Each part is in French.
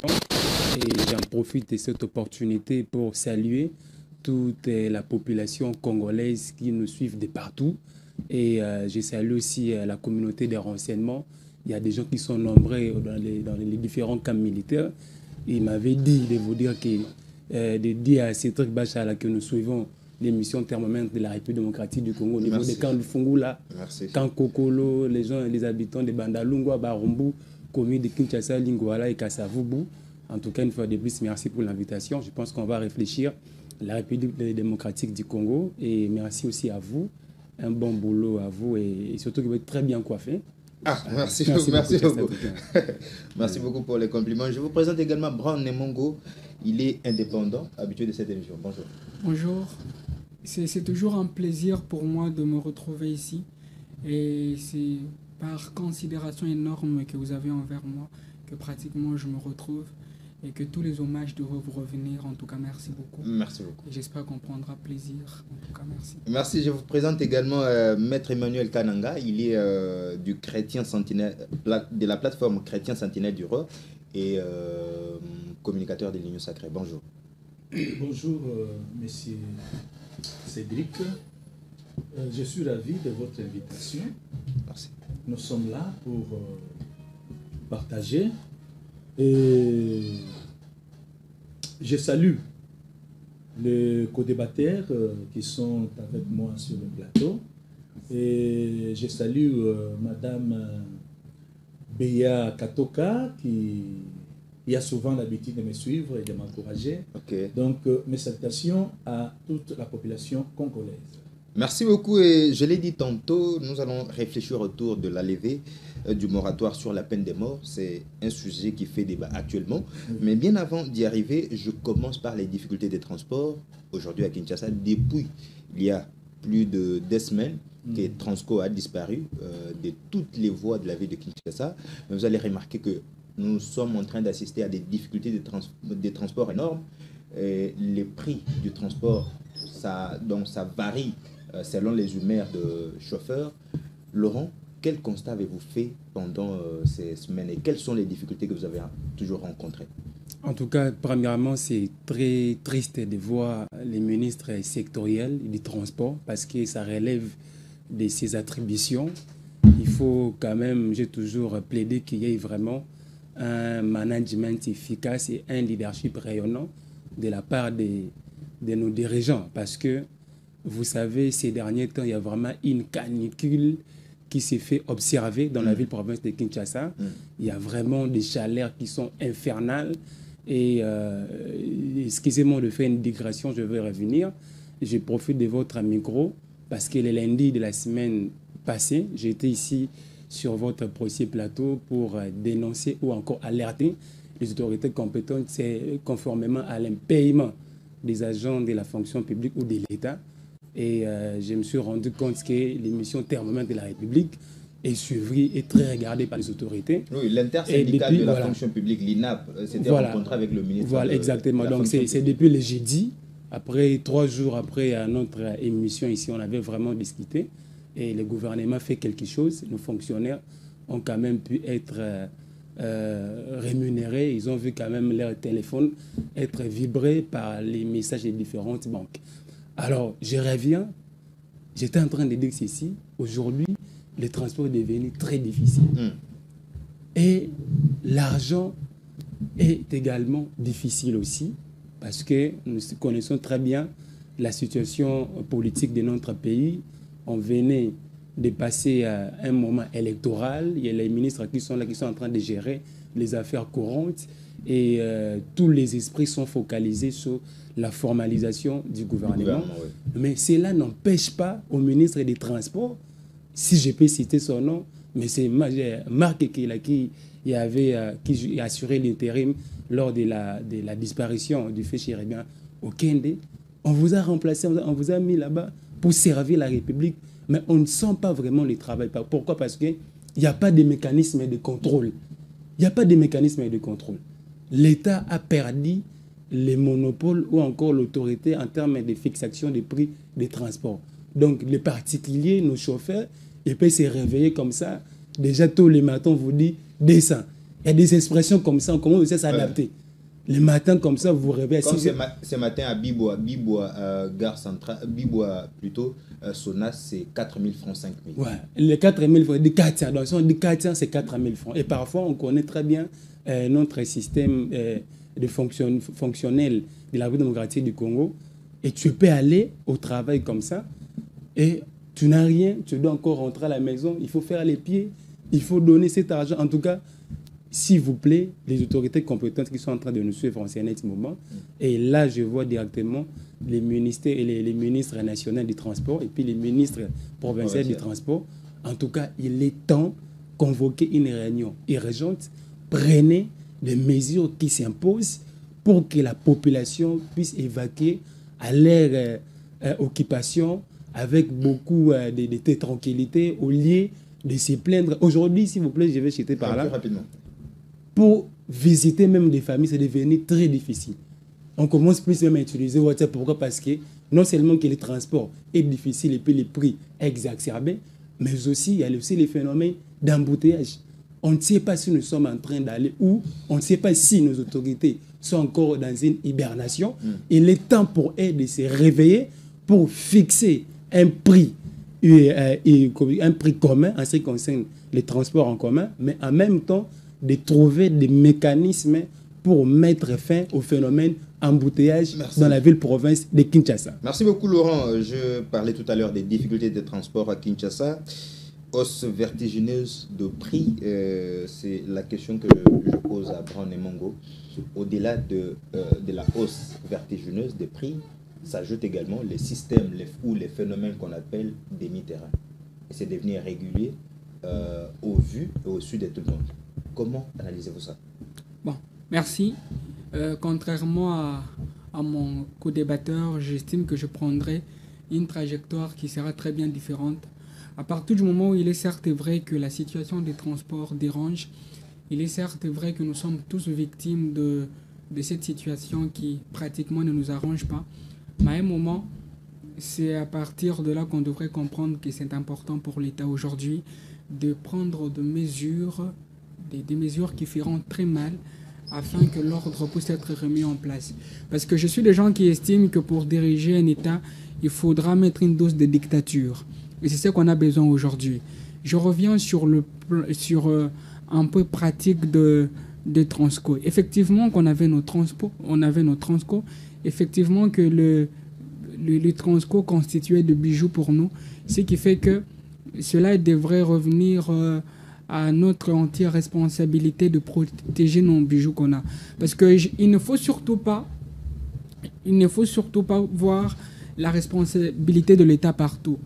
Et j'en profite de cette opportunité pour saluer toute la population congolaise qui nous suivent de partout. Et je salue aussi la communauté des renseignements. Il y a des gens qui sont nombreux dans les différents camps militaires. Il m'avait dit de vous dire que, de dire à Cédric Bachala que nous suivons l'émission Thermomètre de la République démocratique du Congo au niveau des camps de Fungula, camp Kokolo, les gens, les habitants de Bandalungwa, Barumbu, commune de Kinshasa, Lingouala et Kassavubu. En tout cas, une fois de plus, merci pour l'invitation. Je pense qu'on va réfléchir à la République démocratique du Congo. Et merci aussi à vous. Un bon boulot à vous et surtout que vous êtes très bien coiffé. Ah, merci beaucoup. Merci beaucoup pour les compliments. Je vous présente également Brown Nemongo. Il est indépendant, habitué de cette émission. Bonjour. Bonjour. C'est toujours un plaisir pour moi de me retrouver ici. Et c'est par considération énorme que vous avez envers moi que pratiquement je me retrouve et que tous les hommages doivent vous revenir. En tout cas, merci beaucoup. Merci beaucoup. J'espère qu'on prendra plaisir. En tout cas, merci. Merci. Je vous présente également Maître Emmanuel Kananga. Il est du Chrétien Sentinelle, de la plateforme Chrétien Sentinelle du Roi et communicateur de l'Union Sacrée. Bonjour. Bonjour, monsieur Cédric. Je suis ravi de votre invitation. Merci. Nous sommes là pour partager. Et je salue les co-débatteurs qui sont avec moi sur le plateau. Et je salue Madame Beya Katoka qui a souvent l'habitude de me suivre et de m'encourager. Okay. Donc, mes salutations à toute la population congolaise. Merci beaucoup et je l'ai dit tantôt, nous allons réfléchir autour de la levée du moratoire sur la peine de mort. C'est un sujet qui fait débat actuellement. Mais bien avant d'y arriver, je commence par les difficultés de transport. Aujourd'hui à Kinshasa, depuis il y a plus de 2 semaines que Transco a disparu de toutes les voies de la ville de Kinshasa. Vous allez remarquer que nous sommes en train d'assister à des difficultés de transport énormes. Et les prix du transport, ça varie selon les humeurs de chauffeurs. Laurent, quel constat avez-vous fait pendant ces semaines et quelles sont les difficultés que vous avez toujours rencontrées? En tout cas, premièrement, c'est très triste de voir les ministres sectoriels du transport parce que ça relève de ses attributions. Il faut quand même, j'ai toujours plaidé qu'il y ait vraiment un management efficace et un leadership rayonnant de la part de nos dirigeants parce que vous savez, ces derniers temps, il y a vraiment une canicule qui s'est fait observer dans la ville-province de Kinshasa. Il y a vraiment des chaleurs qui sont infernales. Et excusez-moi de faire une digression, je vais revenir. Je profite de votre micro parce que le lundi de la semaine passée, j'étais ici sur votre procès plateau pour dénoncer ou encore alerter les autorités compétentes conformément à l'impayement des agents de la fonction publique ou de l'État. Et je me suis rendu compte que l'émission Thermomètre de la République est suivie et très regardée par les autorités. Oui, l'intersyndical de la fonction publique, l'INAP, s'était rencontré avec le ministre. Voilà, exactement. Donc c'est depuis le jeudi, après 3 jours après notre émission ici, on avait vraiment discuté. Et le gouvernement fait quelque chose. Nos fonctionnaires ont quand même pu être rémunérés. Ils ont vu quand même leur téléphone être vibré par les messages des différentes banques. Alors, je reviens, j'étais en train de dire ceci, aujourd'hui, le transport est devenu très difficile. Et l'argent est également difficile aussi, parce que nous connaissons très bien la situation politique de notre pays. On venait de passer à un moment électoral, il y a les ministres qui sont là, qui sont en train de gérer les affaires courantes, et tous les esprits sont focalisés sur la formalisation du gouvernement. Mais cela n'empêche pas au ministre des Transports, si je peux citer son nom, mais c'est Marc Ekela qui a assuré l'intérim lors de la disparition du fait Chérébien au Kende. On vous a remplacé, on vous a mis là-bas pour servir la République, mais on ne sent pas vraiment le travail. Pourquoi? Parce qu'il n'y a pas de mécanisme de contrôle. Il n'y a pas de mécanisme de contrôle. L'État a perdu les monopoles ou encore l'autorité en termes de fixation des prix des transports. Donc, les particuliers, nos chauffeurs, ils peuvent se réveiller comme ça. Déjà, tous les matins, on vous dit, descends. Il y a des expressions comme ça, on commence aussi à s'adapter. Le matin, comme ça, vous vous réveillez à 6 heures. Ce matin à Bibois, gare centrale, Bibois plutôt, Sonas, c'est 4 000 francs, 5 000. Ouais, les 4 000 francs, des 400, donc si on dit 400, c'est 4 000 francs. Et parfois, on connaît très bien notre système de fonctionnel de la République démocratique du Congo. Et tu peux aller au travail comme ça, et tu n'as rien, tu dois encore rentrer à la maison, il faut faire les pieds, il faut donner cet argent. En tout cas, s'il vous plaît, les autorités compétentes qui sont en train de nous suivre en ce moment, et là, je vois directement les ministères et les ministres nationaux du transport et puis les ministres provinciaux du transport. En tout cas, il est temps de convoquer une réunion urgente. Prenez des mesures qui s'imposent pour que la population puisse évacuer à leur occupation avec beaucoup de tranquillité au lieu de se plaindre. Aujourd'hui, s'il vous plaît, je vais jeter par là. Plus rapidement. Pour visiter même des familles, c'est devenu très difficile. On commence plus même à utiliser WhatsApp. Pourquoi? Parce que non seulement que le transport est difficile et puis les prix exacerbés, mais aussi il y a aussi les phénomènes d'embouteillage. On ne sait pas si nous sommes en train d'aller où, on ne sait pas si nos autorités sont encore dans une hibernation. Il est temps pour elles de se réveiller pour fixer un prix commun en ce qui concerne les transports en commun, mais en même temps de trouver des mécanismes pour mettre fin au phénomène embouteillage dans la ville-province de Kinshasa. Merci beaucoup Laurent. Je parlais tout à l'heure des difficultés de transport à Kinshasa. Hausse vertigineuse de prix, c'est la question que je pose à Brown et Mongo. Au-delà de la hausse vertigineuse des prix, s'ajoutent également les systèmes ou les phénomènes qu'on appelle demi-terrain. Et c'est devenu régulier au vu et au su de tout le monde. Comment analysez-vous ça? Bon, merci. Contrairement à mon co-débatteur, j'estime que je prendrai une trajectoire qui sera très bien différente. À partir du moment où il est certes vrai que la situation des transports dérange, il est certes vrai que nous sommes tous victimes de cette situation qui pratiquement ne nous arrange pas. Mais à un moment, c'est à partir de là qu'on devrait comprendre que c'est important pour l'État aujourd'hui de prendre des mesures qui feront très mal afin que l'ordre puisse être remis en place. Parce que je suis des gens qui estiment que pour diriger un État, il faudra mettre une dose de dictature. Et c'est ce qu'on a besoin aujourd'hui. Je reviens sur un peu pratique de Transco. Effectivement, qu'on avait nos Transco, effectivement que le Transco constituait de bijoux pour nous, ce qui fait que cela devrait revenir à notre entière responsabilité de protéger nos bijoux qu'on a. Parce qu'il ne faut surtout pas voir la responsabilité de l'État partout.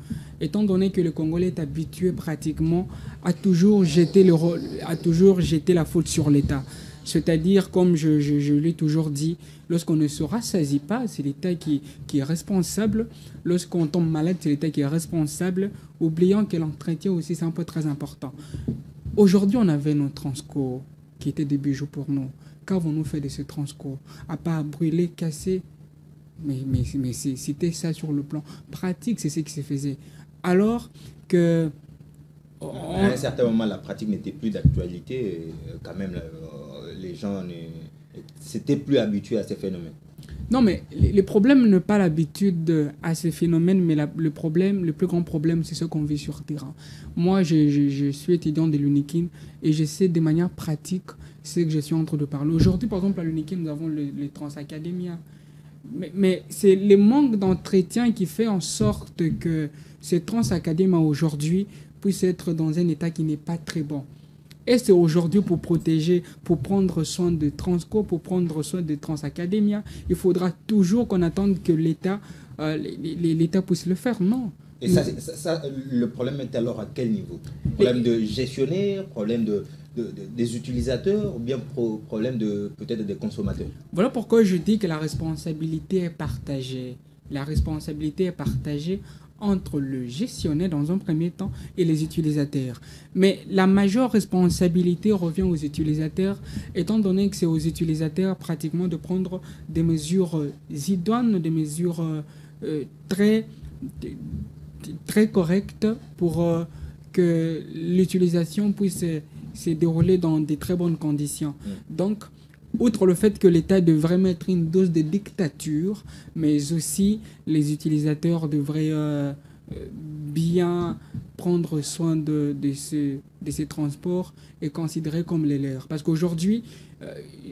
Étant donné que le Congolais est habitué pratiquement à toujours jeter la faute sur l'État. C'est-à-dire, comme je l'ai toujours dit, lorsqu'on ne se rassasie pas, c'est l'État qui est responsable. Lorsqu'on tombe malade, c'est l'État qui est responsable, oubliant que l'entretien aussi, c'est un peu très important. Aujourd'hui, on avait nos Transco qui étaient des bijoux pour nous. Qu'avons-nous fait de ces Transco? À part brûler, casser, mais c'était ça sur le plan pratique, c'est ce qui se faisait. Alors que... À un certain moment, la pratique n'était plus d'actualité. Quand même, les gens s'étaient plus habitués à ces phénomènes. Non, mais le problème n'est pas l'habitude à ces phénomènes, mais le plus grand problème, c'est ce qu'on vit sur terrain. Moi, je suis étudiant de l'UNIKIN et je sais de manière pratique ce que je suis en train de parler. Aujourd'hui, par exemple, à l'UNIKIN, nous avons les Transacadémia. Mais c'est le manque d'entretien qui fait en sorte que ces Transacadémia aujourd'hui puissent être dans un état qui n'est pas très bon. Et c'est aujourd'hui pour protéger, pour prendre soin de Transco, pour prendre soin de Transacadémia, il faudra toujours qu'on attende que l'État puisse le faire. Non. Et ça, le problème est alors à quel niveau? Problème de gestionnaire, problème des utilisateurs ou bien problème peut-être des consommateurs? Voilà pourquoi je dis que la responsabilité est partagée. La responsabilité est partagée entre le gestionnaire dans un premier temps et les utilisateurs. Mais la majeure responsabilité revient aux utilisateurs, étant donné que c'est aux utilisateurs pratiquement de prendre des mesures idoines, des mesures très correctes pour que l'utilisation puisse s'est déroulé dans de très bonnes conditions. Donc, outre le fait que l'État devrait mettre une dose de dictature, mais aussi les utilisateurs devraient bien prendre soin de ces transports et considérer comme les leurs. Parce qu'aujourd'hui,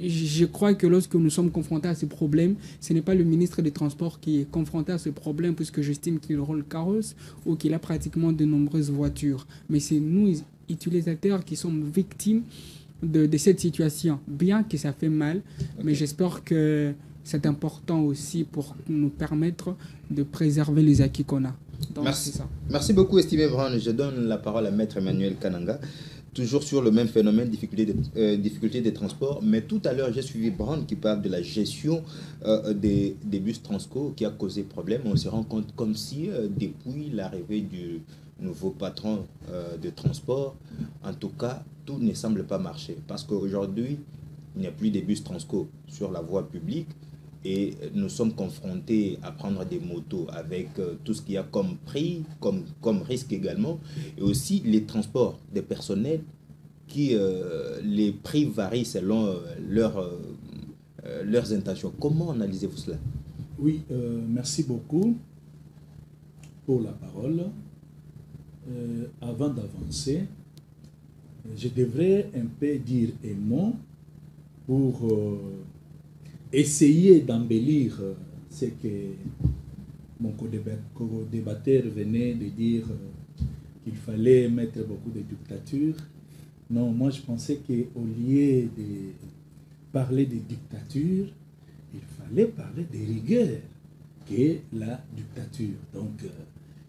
je crois que lorsque nous sommes confrontés à ces problèmes, ce n'est pas le ministre des Transports qui est confronté à ce problème, puisque j'estime qu'il roule carrosse ou qu'il a pratiquement de nombreuses voitures. Mais c'est nous, utilisateurs, qui sommes victimes de cette situation. Bien que ça fait mal, mais j'espère que c'est important aussi pour nous permettre de préserver les acquis qu'on a. Donc, merci. ça. Merci beaucoup, estimé Brown. Je donne la parole à Maître Emmanuel Kananga. Toujours sur le même phénomène, difficulté des transports. Mais tout à l'heure, j'ai suivi Brown qui parle de la gestion des bus Transco qui a causé problème. On se rend compte comme si, depuis l'arrivée du nouveau patron de transport, en tout cas, tout ne semble pas marcher. Parce qu'aujourd'hui, il n'y a plus de bus Transco sur la voie publique. Et nous sommes confrontés à prendre des motos avec tout ce qu'il y a comme prix, comme risque également. Et aussi les transports des personnels qui, les prix varient selon leurs intentions. Comment analysez-vous cela? Oui, merci beaucoup pour la parole. Avant d'avancer, je devrais un peu dire un mot pour essayer d'embellir ce que mon co-débatteur venait de dire, qu'il fallait mettre beaucoup de dictature. Non, moi je pensais qu'au lieu de parler de dictature, il fallait parler de rigueur qu'est la dictature. Donc,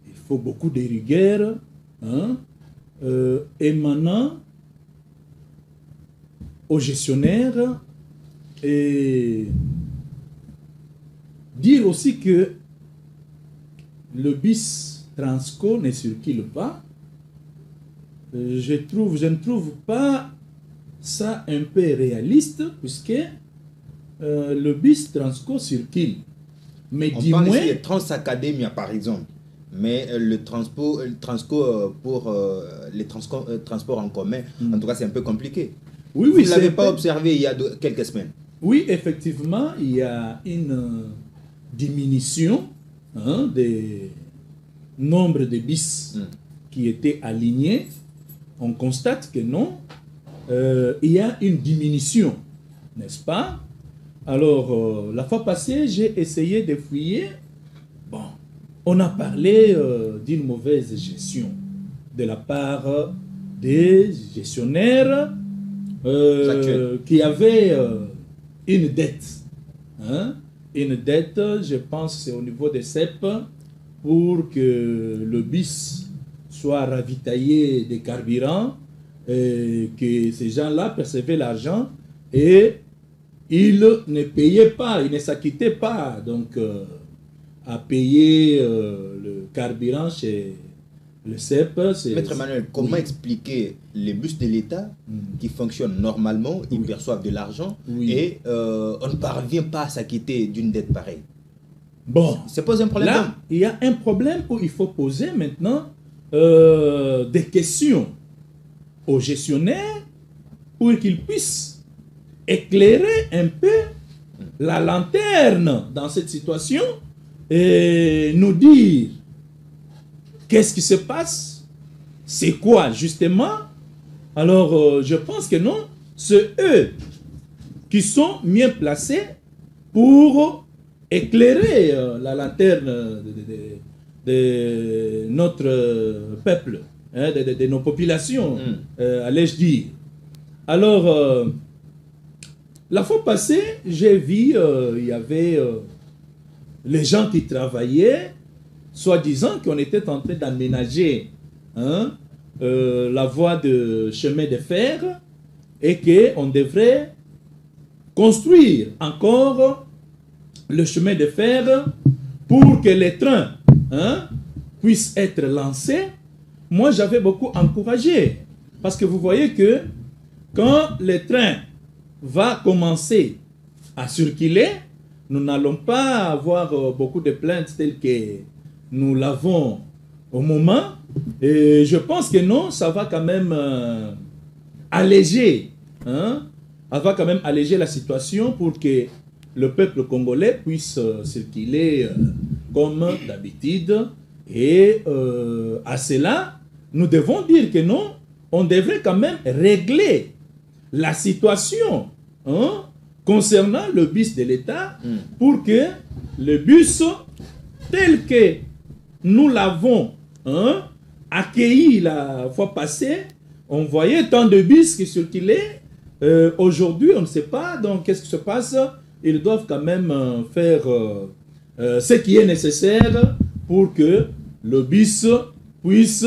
il faut beaucoup de rigueur, hein, émanant aux gestionnaires. Et dire aussi que le bus Transco ne circule pas, je ne trouve pas ça un peu réaliste, puisque le bus Transco circule. Mais on parle ici de Transacademia, par exemple. Mais le Transco pour les transports en commun, en tout cas, c'est un peu compliqué. Oui, vous ne l'avez pas observé il y a quelques semaines? Oui, effectivement, il y a une diminution des nombres de bus qui étaient alignés. On constate que non, il y a une diminution, n'est-ce pas? Alors, la fois passée, j'ai essayé de fouiller. Bon, on a parlé d'une mauvaise gestion de la part des gestionnaires qui avaient une dette. Hein? Une dette, je pense, c'est au niveau des CEP pour que le bus soit ravitaillé de carburant, que ces gens-là percevaient l'argent et ils ne payaient pas, ils ne s'acquittaient pas donc à payer le carburant chez le CEP. Maître Emmanuel, comment expliquer les bus de l'État qui fonctionnent normalement, ils perçoivent de l'argent et on ne parvient pas à s'acquitter d'une dette pareille? Bon, ça pose un problème. Là, il y a un problème où il faut poser maintenant des questions aux gestionnaires pour qu'ils puissent éclairer un peu la lanterne dans cette situation et nous dire qu'est-ce qui se passe, c'est quoi justement. Alors je pense que non, c'est eux qui sont mieux placés pour éclairer la lanterne de notre peuple, hein, de nos populations, allais-je dire. Alors, la fois passée, j'ai vu, il y avait les gens qui travaillaient, soi-disant qu'on était en train d'aménager la voie de chemin de fer et qu'on devrait construire encore le chemin de fer pour que les trains puissent être lancés. Moi, j'avais beaucoup encouragé. Parce que vous voyez que quand le train va commencer à circuler, nous n'allons pas avoir beaucoup de plaintes telles que nous l'avons au moment. Et je pense que non, ça va quand même alléger, avoir quand même allégé la situation pour que le peuple congolais puisse circuler comme d'habitude. Et à cela, nous devons dire que non, on devrait quand même régler la situation concernant le bus de l'État pour que le bus tel que nous l'avons accueilli la fois passée, on voyait tant de bus qui circulaient. Aujourd'hui, on ne sait pas, donc qu'est-ce qui se passe? Ils doivent quand même faire ce qui est nécessaire pour que le bus puisse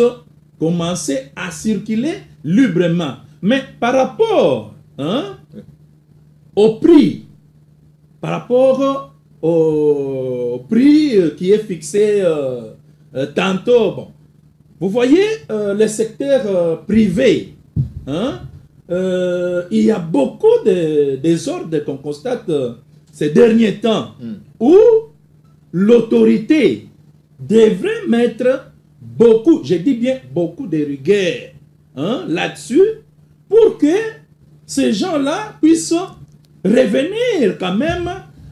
commencer à circuler librement. Mais par rapport au prix, par rapport au prix qui est fixé tantôt, bon, vous voyez, le secteur privé, il y a beaucoup de désordres qu'on constate ces derniers temps où l'autorité devrait mettre beaucoup, je dis bien beaucoup de rigueur là-dessus pour que ces gens-là puissent revenir quand même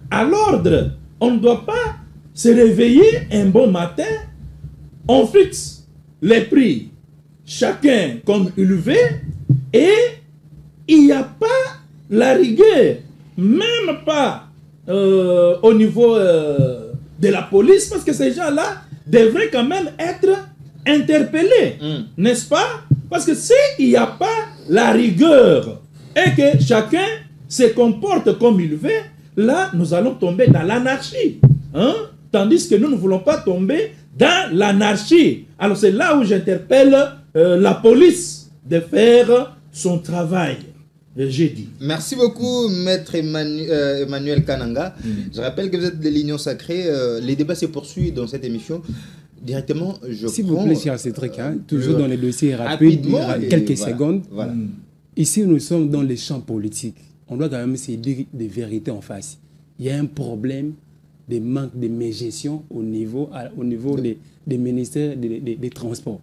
à l'ordre. On ne doit pas se réveiller un bon matin, on fixe les prix, chacun comme il veut, et il n'y a pas la rigueur, même pas au niveau de la police, parce que ces gens-là devraient quand même être interpellés, n'est-ce pas? Parce que s'il n'y a pas la rigueur et que chacun se comporte comme il veut, là, nous allons tomber dans l'anarchie. Tandis que nous ne voulons pas tomber dans l'anarchie. Alors c'est là où j'interpelle la police de faire son travail. J'ai dit. Merci beaucoup, Maître Emmanuel Kananga. Je rappelle que vous êtes de l'Union Sacrée. Les débats se poursuivent dans cette émission. Directement, s'il vous plaît, cher Cédric, toujours dans les dossiers rapides, quelques secondes. Voilà. Ici, nous sommes dans les champs politiques. On doit quand même se dire des vérités en face. Il y a un problème de manque de gestion au niveau des ministères des Transports.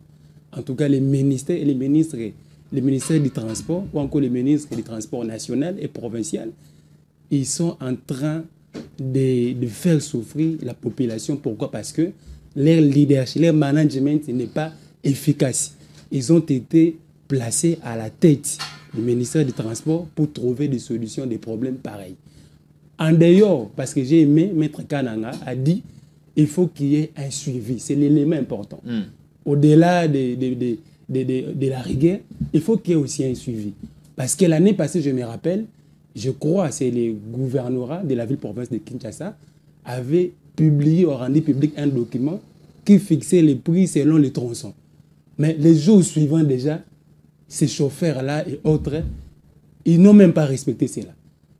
En tout cas, les ministères et les ministères du Transport, ou encore les ministres du Transport national et provincial, ils sont en train de faire souffrir la population. Pourquoi? Parce que leur leadership, leur management n'est pas efficace. Ils ont été placés à la tête du ministère du Transport pour trouver des solutions des problèmes pareils. En dehors, parce que j'ai aimé, Maître Kananga a dit il faut qu'il y ait un suivi. C'est l'élément important. Au-delà de la rigueur, il faut qu'il y ait aussi un suivi. Parce que l'année passée, je me rappelle, je crois, c'est le gouvernorat de la ville-province de Kinshasa avait publié ou rendu public un document qui fixait les prix selon les tronçons. Mais les jours suivants déjà, ces chauffeurs-là et autres, ils n'ont même pas respecté cela.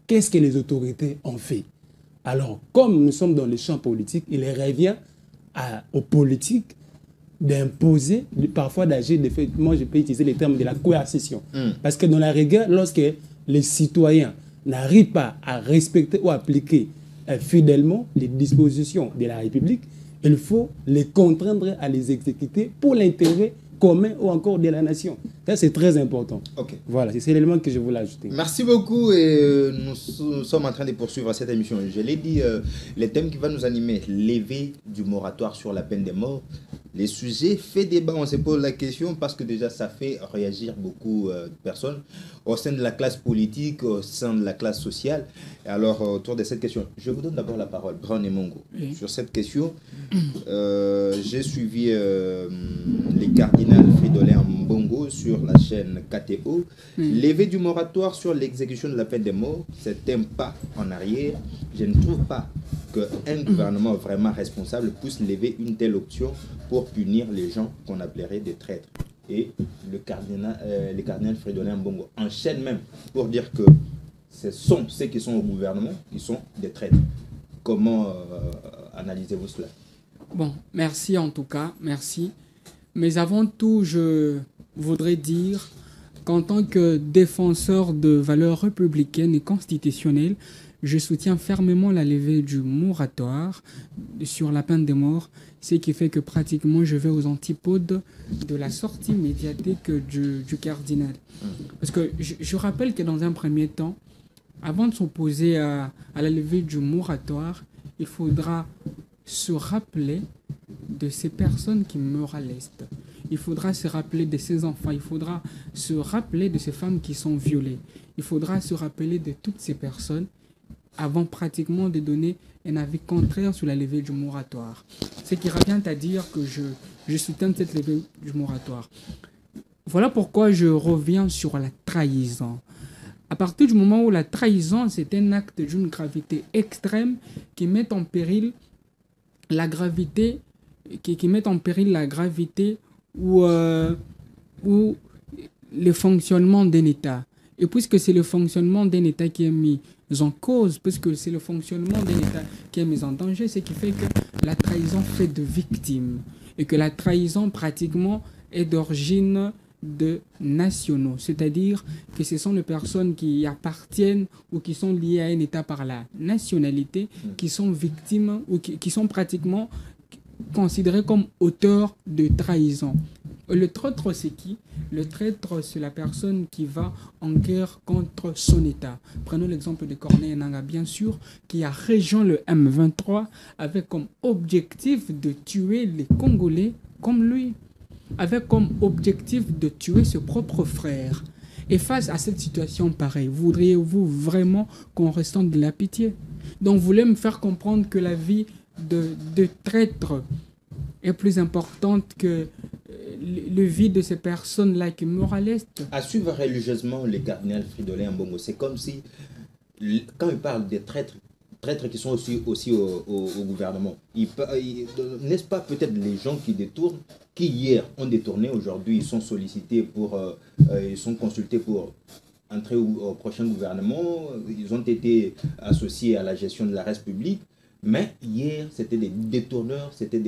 Qu'est-ce que les autorités ont fait? Alors, comme nous sommes dans le champ politique, il revient aux politiques d'imposer, parfois d'agir, moi je peux utiliser les termes de la coercition. Parce que dans la rigueur, lorsque les citoyens n'arrivent pas à respecter ou appliquer fidèlement les dispositions de la République, il faut les contraindre à les exécuter pour l'intérêt commun ou encore de la nation. Ça, c'est très important. Okay. Voilà, c'est l'élément que je voulais ajouter. Merci beaucoup et nous sommes en train de poursuivre cette émission. Je l'ai dit, les thèmes qui vont nous animer, levée du moratoire sur la peine de mort, les sujets fait débat, on se pose la question parce que déjà ça fait réagir beaucoup de personnes au sein de la classe politique, au sein de la classe sociale. Alors autour de cette question, je vous donne d'abord la parole, Brown et Mongo. Sur cette question, j'ai suivi les cardinals Fridolin Mbongo sur la chaîne KTO. Lever du moratoire sur l'exécution de la peine de mort, c'est un pas en arrière. Je ne trouve pas qu'un gouvernement vraiment responsable puisse lever une telle option pour punir les gens qu'on appellerait des traîtres. Et le cardinal Fridolin Mbongo enchaîne même pour dire que ce sont ceux qui sont au gouvernement qui sont des traîtres. Comment analysez-vous cela? Bon, merci en tout cas, merci. Mais avant tout, je voudrais dire qu'en tant que défenseur de valeurs républicaines et constitutionnelles, je soutiens fermement la levée du moratoire sur la peine de mort, ce qui fait que pratiquement je vais aux antipodes de la sortie médiatique du cardinal. Parce que je rappelle que dans un premier temps, avant de s'opposer à la levée du moratoire, il faudra se rappeler de ces personnes qui meurent à l'Est. Il faudra se rappeler de ces enfants, il faudra se rappeler de ces femmes qui sont violées. Il faudra se rappeler de toutes ces personnes avant pratiquement de donner un avis contraire sur la levée du moratoire. Ce qui revient à dire que je soutiens cette levée du moratoire. Voilà pourquoi je reviens sur la trahison. À partir du moment où la trahison, c'est un acte d'une gravité extrême qui met en péril la gravité, qui met en péril la gravité ou le fonctionnement d'un État. Et puisque c'est le fonctionnement d'un État qui est mis en cause, puisque c'est le fonctionnement d'un État qui est mis en danger, ce qui fait que la trahison fait de victimes. Et que la trahison, pratiquement, est d'origine de nationaux, c'est-à-dire que ce sont les personnes qui appartiennent ou qui sont liées à un État par la nationalité qui sont victimes ou qui sont pratiquement considérés comme auteurs de trahison. Le traître, c'est qui? Le traître, c'est la personne qui va en guerre contre son État. Prenons l'exemple de Corneille Nangaa, bien sûr, qui a rejoint le M23 avec comme objectif de tuer les Congolais comme lui, avec comme objectif de tuer ses propres frères. Et face à cette situation pareille, voudriez-vous vraiment qu'on ressente de la pitié? Donc, vous voulez me faire comprendre que la vie de traître est plus importante que le vie de ces personnes-là qui meurent à l'Est. À suivre religieusement le cardinal Fridolin Ambongo, c'est comme si, quand il parle des traîtres qui sont aussi au gouvernement, n'est-ce pas peut-être les gens qui détournent, qui hier ont détourné, aujourd'hui ils sont sollicités ils sont consultés pour entrer au prochain gouvernement, ils ont été associés à la gestion de la res publique, mais hier c'était des détourneurs, c'était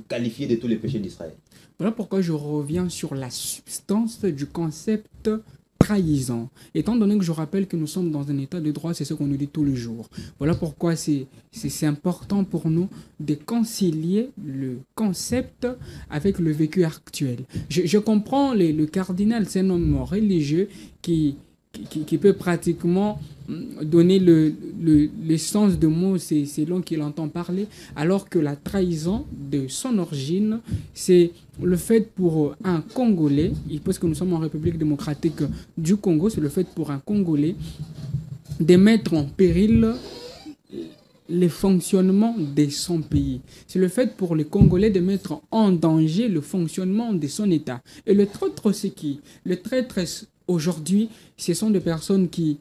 qualifiés de tous les péchés d'Israël. Voilà pourquoi je reviens sur la substance du concept trahison. Étant donné que je rappelle que nous sommes dans un état de droit, c'est ce qu'on nous dit tous les jours. Voilà pourquoi c'est important pour nous de concilier le concept avec le vécu actuel. Je comprends le cardinal, c'est un homme religieux qui peut pratiquement donner le sens de mots selon qu'il entend parler, alors que la trahison de son origine, c'est le fait pour un Congolais, parce que nous sommes en République démocratique du Congo, c'est le fait pour un Congolais de mettre en péril le fonctionnement de son pays. C'est le fait pour les Congolais de mettre en danger le fonctionnement de son État. Et le traître, c'est qui? Le traître, aujourd'hui, ce sont des personnes qui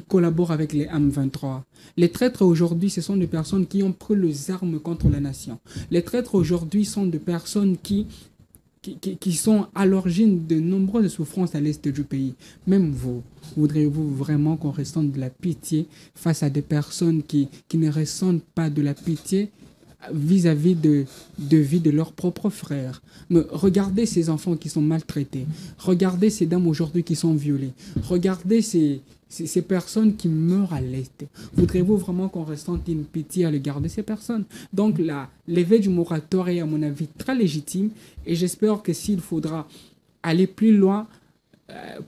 collaborent avec les M23. Les traîtres aujourd'hui, ce sont des personnes qui ont pris les armes contre la nation. Les traîtres aujourd'hui sont des personnes qui sont à l'origine de nombreuses souffrances à l'est du pays. Même vous, voudriez-vous vraiment qu'on ressente de la pitié face à des personnes qui ne ressentent pas de la pitié vis-à-vis de vie de leurs propres frères? Mais regardez ces enfants qui sont maltraités. Regardez ces dames aujourd'hui qui sont violées. Regardez ces personnes qui meurent à l'Est. Voudriez-vous vraiment qu'on ressente une pitié à l'égard de ces personnes? Donc la levée du moratoire est à mon avis très légitime et j'espère que s'il faudra aller plus loin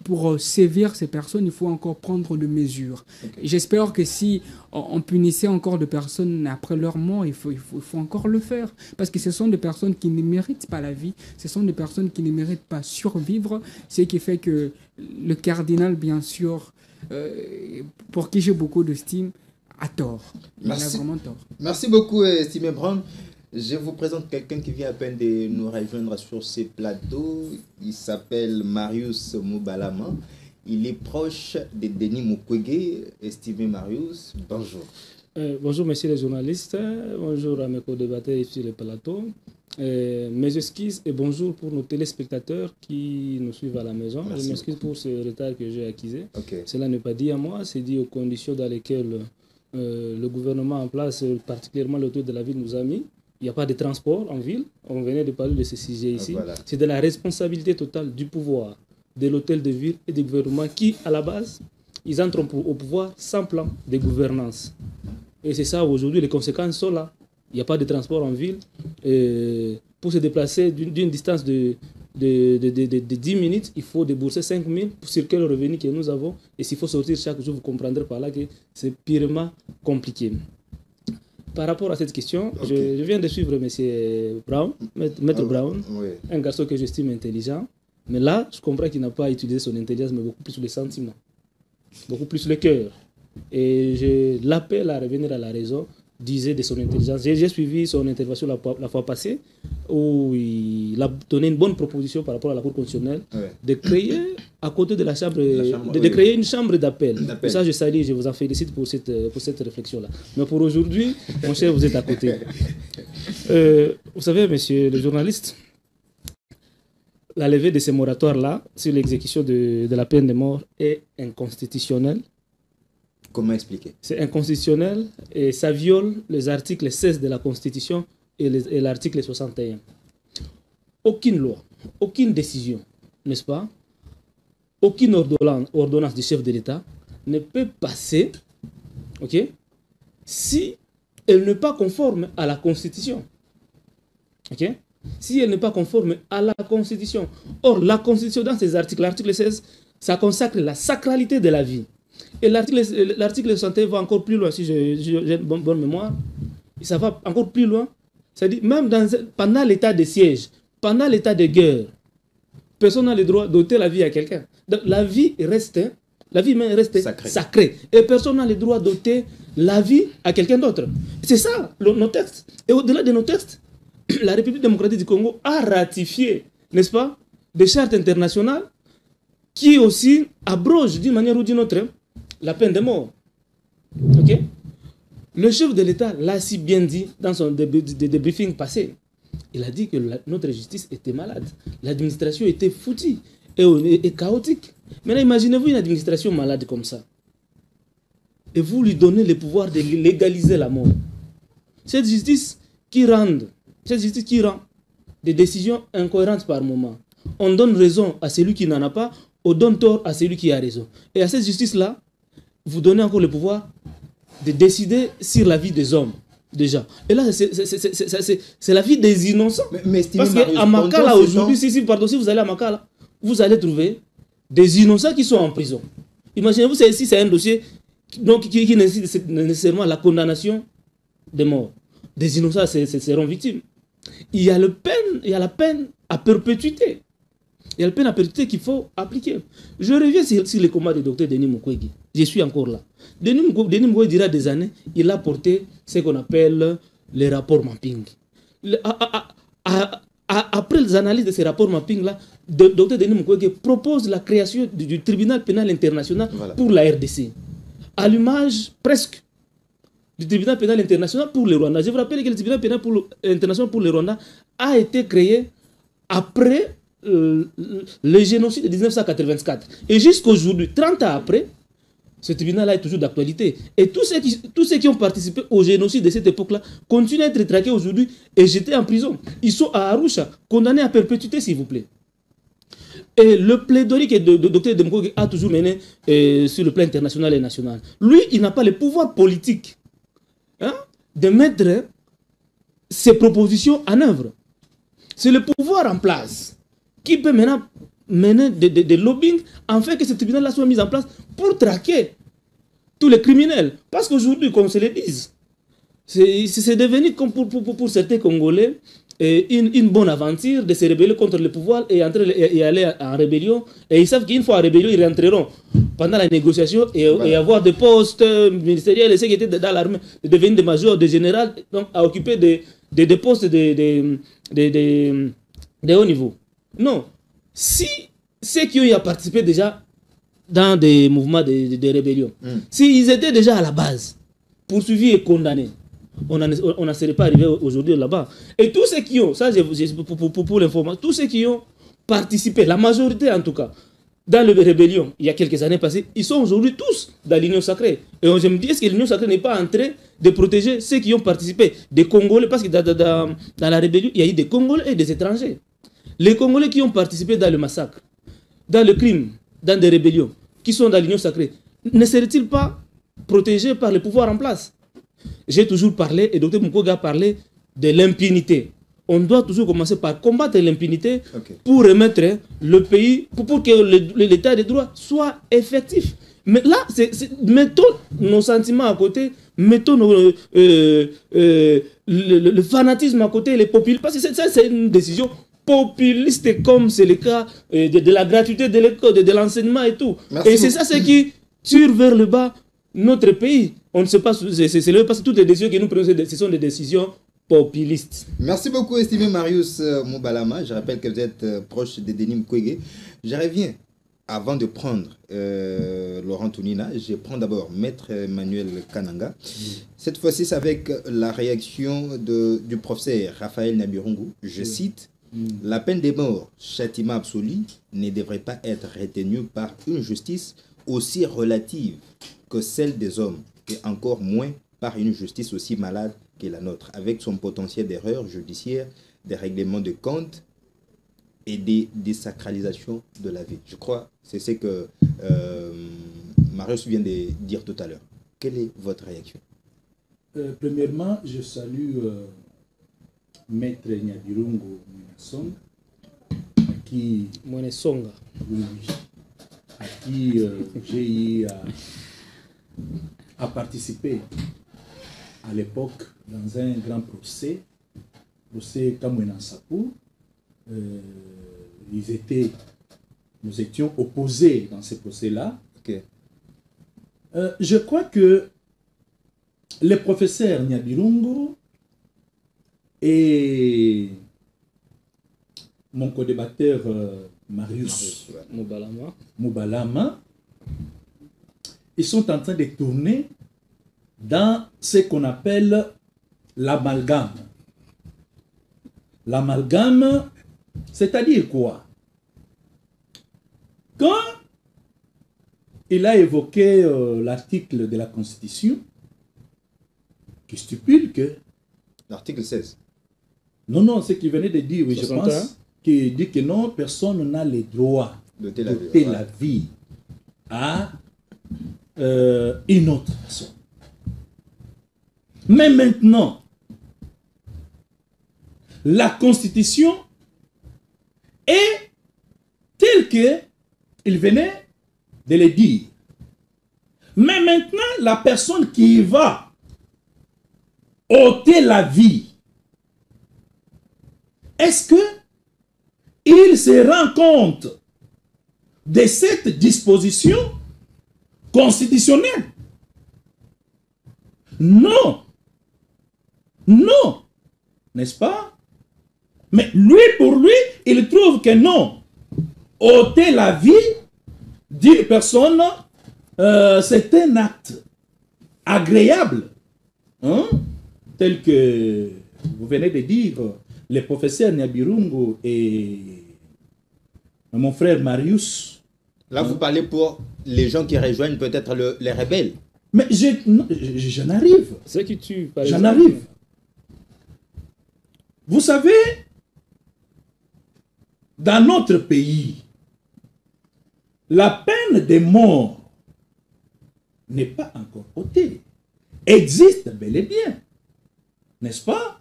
pour sévir ces personnes, il faut encore prendre des mesures. Okay. J'espère que si on punissait encore de personnes après leur mort, il faut encore le faire. Parce que ce sont des personnes qui ne méritent pas la vie, ce sont des personnes qui ne méritent pas survivre, ce qui fait que le cardinal, bien sûr, pour qui j'ai beaucoup d'estime, a tort. Il a vraiment tort. Merci beaucoup, estimé Brown. Je vous présente quelqu'un qui vient à peine de nous rejoindre sur ces plateaux. Il s'appelle Marius Moubalama. Il est proche de Denis Mukwege. Estimé Marius, bonjour. Bonjour, messieurs les journalistes. Bonjour à mes co-débatteurs sur le plateau. Mes excuses et bonjour pour nos téléspectateurs qui nous suivent à la maison. Merci. Je m'excuse pour ce retard que j'ai acquis. Okay. Cela n'est pas dit à moi, c'est dit aux conditions dans lesquelles le gouvernement en place, particulièrement l'autorité de la ville, nous a mis. Il n'y a pas de transport en ville. On venait de parler de ce sujet ici. Voilà. C'est de la responsabilité totale du pouvoir, de l'hôtel de ville et du gouvernement qui, à la base, ils entrent au pouvoir sans plan de gouvernance. Et c'est ça, aujourd'hui, les conséquences sont là. Il n'y a pas de transport en ville. Pour se déplacer d'une distance de 10 minutes, il faut débourser 5 000 sur quel revenu que nous avons. Et s'il faut sortir chaque jour, vous comprendrez par là que c'est purement compliqué. Par rapport à cette question, je viens de suivre M. Brown, Maître Brown, un garçon que j'estime intelligent. Mais là, je comprends qu'il n'a pas utilisé son intelligence, mais beaucoup plus les sentiments, beaucoup plus le cœur. Et je l'appelle à revenir à la raison, disait de son intelligence. J'ai suivi son intervention la fois passée, où il a donné une bonne proposition par rapport à la Cour constitutionnelle, de créer, à côté de la chambre, de créer une chambre d'appel. Pour ça, je salue, je vous en félicite pour cette réflexion-là. Mais pour aujourd'hui, mon cher, vous êtes à côté. Vous savez, monsieur le journaliste, la levée de ces moratoires-là sur l'exécution de la peine de mort est inconstitutionnelle. Comment expliquer? C'est inconstitutionnel et ça viole les articles 16 de la Constitution et l'article 61. Aucune loi, aucune décision, n'est-ce pas? Aucune ordonnance du chef de l'État ne peut passer, ok, si elle n'est pas conforme à la Constitution. Ok? Si elle n'est pas conforme à la Constitution. Or, la Constitution, dans ses articles, l'article 16, ça consacre la sacralité de la vie. Et l'article 61 va encore plus loin, si j'ai une bonne mémoire. Et ça va encore plus loin. C'est-à-dire, même pendant l'état de siège, pendant l'état de guerre, personne n'a le droit d'ôter la vie à quelqu'un. La vie humaine reste sacrée. Et personne n'a le droit d'ôter la vie à quelqu'un d'autre. C'est ça, nos textes. Et au-delà de nos textes, la République démocratique du Congo a ratifié, n'est-ce pas, des chartes internationales qui aussi abrogent d'une manière ou d'une autre la peine de mort. Ok? Le chef de l'État l'a si bien dit dans son débriefing passé. Il a dit que notre justice était malade. L'administration était foutue et chaotique. Maintenant, imaginez-vous une administration malade comme ça. Et vous lui donnez le pouvoir de légaliser la mort. Cette justice qui rend des décisions incohérentes par moment. On donne raison à celui qui n'en a pas, on donne tort à celui qui a raison. Et à cette justice-là, vous donnez encore le pouvoir de décider sur la vie des hommes, déjà. Et là, c'est la vie des innocents. Parce qu'à Makala, aujourd'hui, si vous allez à Makala, vous allez trouver des innocents qui sont en prison. Imaginez-vous, si c'est un dossier donc, qui nécessite nécessairement la condamnation des morts. Des innocents seront victimes. Il y a la peine à perpétuité. Il y a la peine à perpétuité qu'il faut appliquer. Je reviens sur le combat du docteur Denis Mukwege. Je suis encore là. Denis Mukwege dira des années, il a porté ce qu'on appelle les rapports mapping. Après les analyses de ces rapports mapping-là, le docteur Denis Mukwege propose la création du tribunal pénal international pour la RDC. À l'image presque du tribunal pénal international pour le Rwanda. Je vous rappelle que le tribunal pénal international pour le Rwanda a été créé après le génocide de 1984. Et jusqu'aujourd'hui, 30 ans après, ce tribunal-là est toujours d'actualité. Et tous ceux qui ont participé au génocide de cette époque-là continuent à être traqués aujourd'hui et jetés en prison. Ils sont à Arusha, condamnés à perpétuité, s'il vous plaît. Et le plaidoyer que le docteur Mukwege a toujours mené sur le plan international et national, lui, il n'a pas le pouvoir politique de mettre ses propositions en œuvre. C'est le pouvoir en place qui peut maintenant mener des lobbying afin que ce tribunal-là soit mis en place pour traquer tous les criminels. Parce qu'aujourd'hui, comme se le disent, c'est devenu comme pour certains Congolais une bonne aventure de se rebeller contre le pouvoir et aller en rébellion. Et ils savent qu'une fois en rébellion, ils rentreront pendant la négociation et avoir des postes ministériels et ceux qui étaient dans l'armée, de devenir des majors, des généraux, donc à occuper des postes de haut niveau. Non. Si ceux qui ont participé déjà dans des mouvements de rébellion, s'ils étaient déjà à la base, poursuivis et condamnés, on n'en serait pas arrivé aujourd'hui là-bas. Et tous ceux qui ont, ça pour l'information, tous ceux qui ont participé, la majorité en tout cas, dans la rébellion, il y a quelques années passées, ils sont aujourd'hui tous dans l'Union sacrée. Et je me dis, est-ce que l'Union sacrée n'est pas en train de protéger ceux qui ont participé, des Congolais, parce que dans la rébellion, il y a eu des Congolais et des étrangers. Les Congolais qui ont participé dans le massacre, dans le crime, dans des rébellions, qui sont dans l'Union sacrée, ne serait-il pas protégé par le pouvoir en place? J'ai toujours parlé, et Dr Mukwege a parlé de l'impunité. On doit toujours commencer par combattre l'impunité pour remettre le pays, pour que l'état de droit soit effectif. Mais là, mettons nos sentiments à côté, mettons le fanatisme à côté, les populistes, parce que ça, c'est une décision populiste, comme c'est le cas de la gratuité de l'école, de l'enseignement et tout. Merci et c'est ça ce qui tire vers le bas notre pays. On ne sait pas, c'est parce que toutes les décisions que nous prenons, ce sont des décisions populistes. Merci beaucoup, estimé Marius Moubalama. Je rappelle que vous êtes proche de Denis Mukwege. Je reviens. Avant de prendre Laurent Tounina, je prends d'abord Maître Emmanuel Kananga. Cette fois-ci, c'est avec la réaction du professeur Raphaël Nabirungu. Je cite, « La peine de mort, châtiment absolu, ne devrait pas être retenue par une justice aussi relative que celle des hommes, et encore moins par une justice aussi malade que la nôtre, avec son potentiel d'erreur judiciaire, des règlements de comptes, et des désacralisations de la vie. » Je crois que c'est ce que Marius vient de dire tout à l'heure. Quelle est votre réaction? Premièrement, je salue Maître Nyadirungu Mwenasonga, à qui j'ai eu à participer à l'époque dans un grand procès Kamwena Nsapou. Nous étions opposés dans ce procès-là. Je crois que le professeur Nyadirungu et mon co-débatteur Marius Moubalama, ils sont en train de tourner dans ce qu'on appelle l'amalgame. L'amalgame, c'est-à-dire quoi? Quand il a évoqué l'article de la Constitution qui stipule que... L'article 16. Non, ce qu'il venait de dire, oui, 61. Je pense, qui dit que non, personne n'a le droit d'ôter la vie à une autre personne. Mais maintenant, la Constitution est telle qu'il venait de le dire. Mais maintenant, la personne qui va ôter la vie, est-ce qu'il se rend compte de cette disposition constitutionnelle? Non. Non. N'est-ce pas? Mais lui, pour lui, il trouve que non. Ôter la vie d'une personne, c'est un acte agréable. Hein? Tel que vous venez de dire, les professeurs Nabirungu et mon frère Marius. Là, vous parlez pour les gens qui rejoignent peut-être les rebelles. Mais j'en arrive. C'est qui tue, par exemple. J'en arrive. Vous savez, dans notre pays, la peine de mort n'est pas encore ôtée. Existe bel et bien. N'est-ce pas?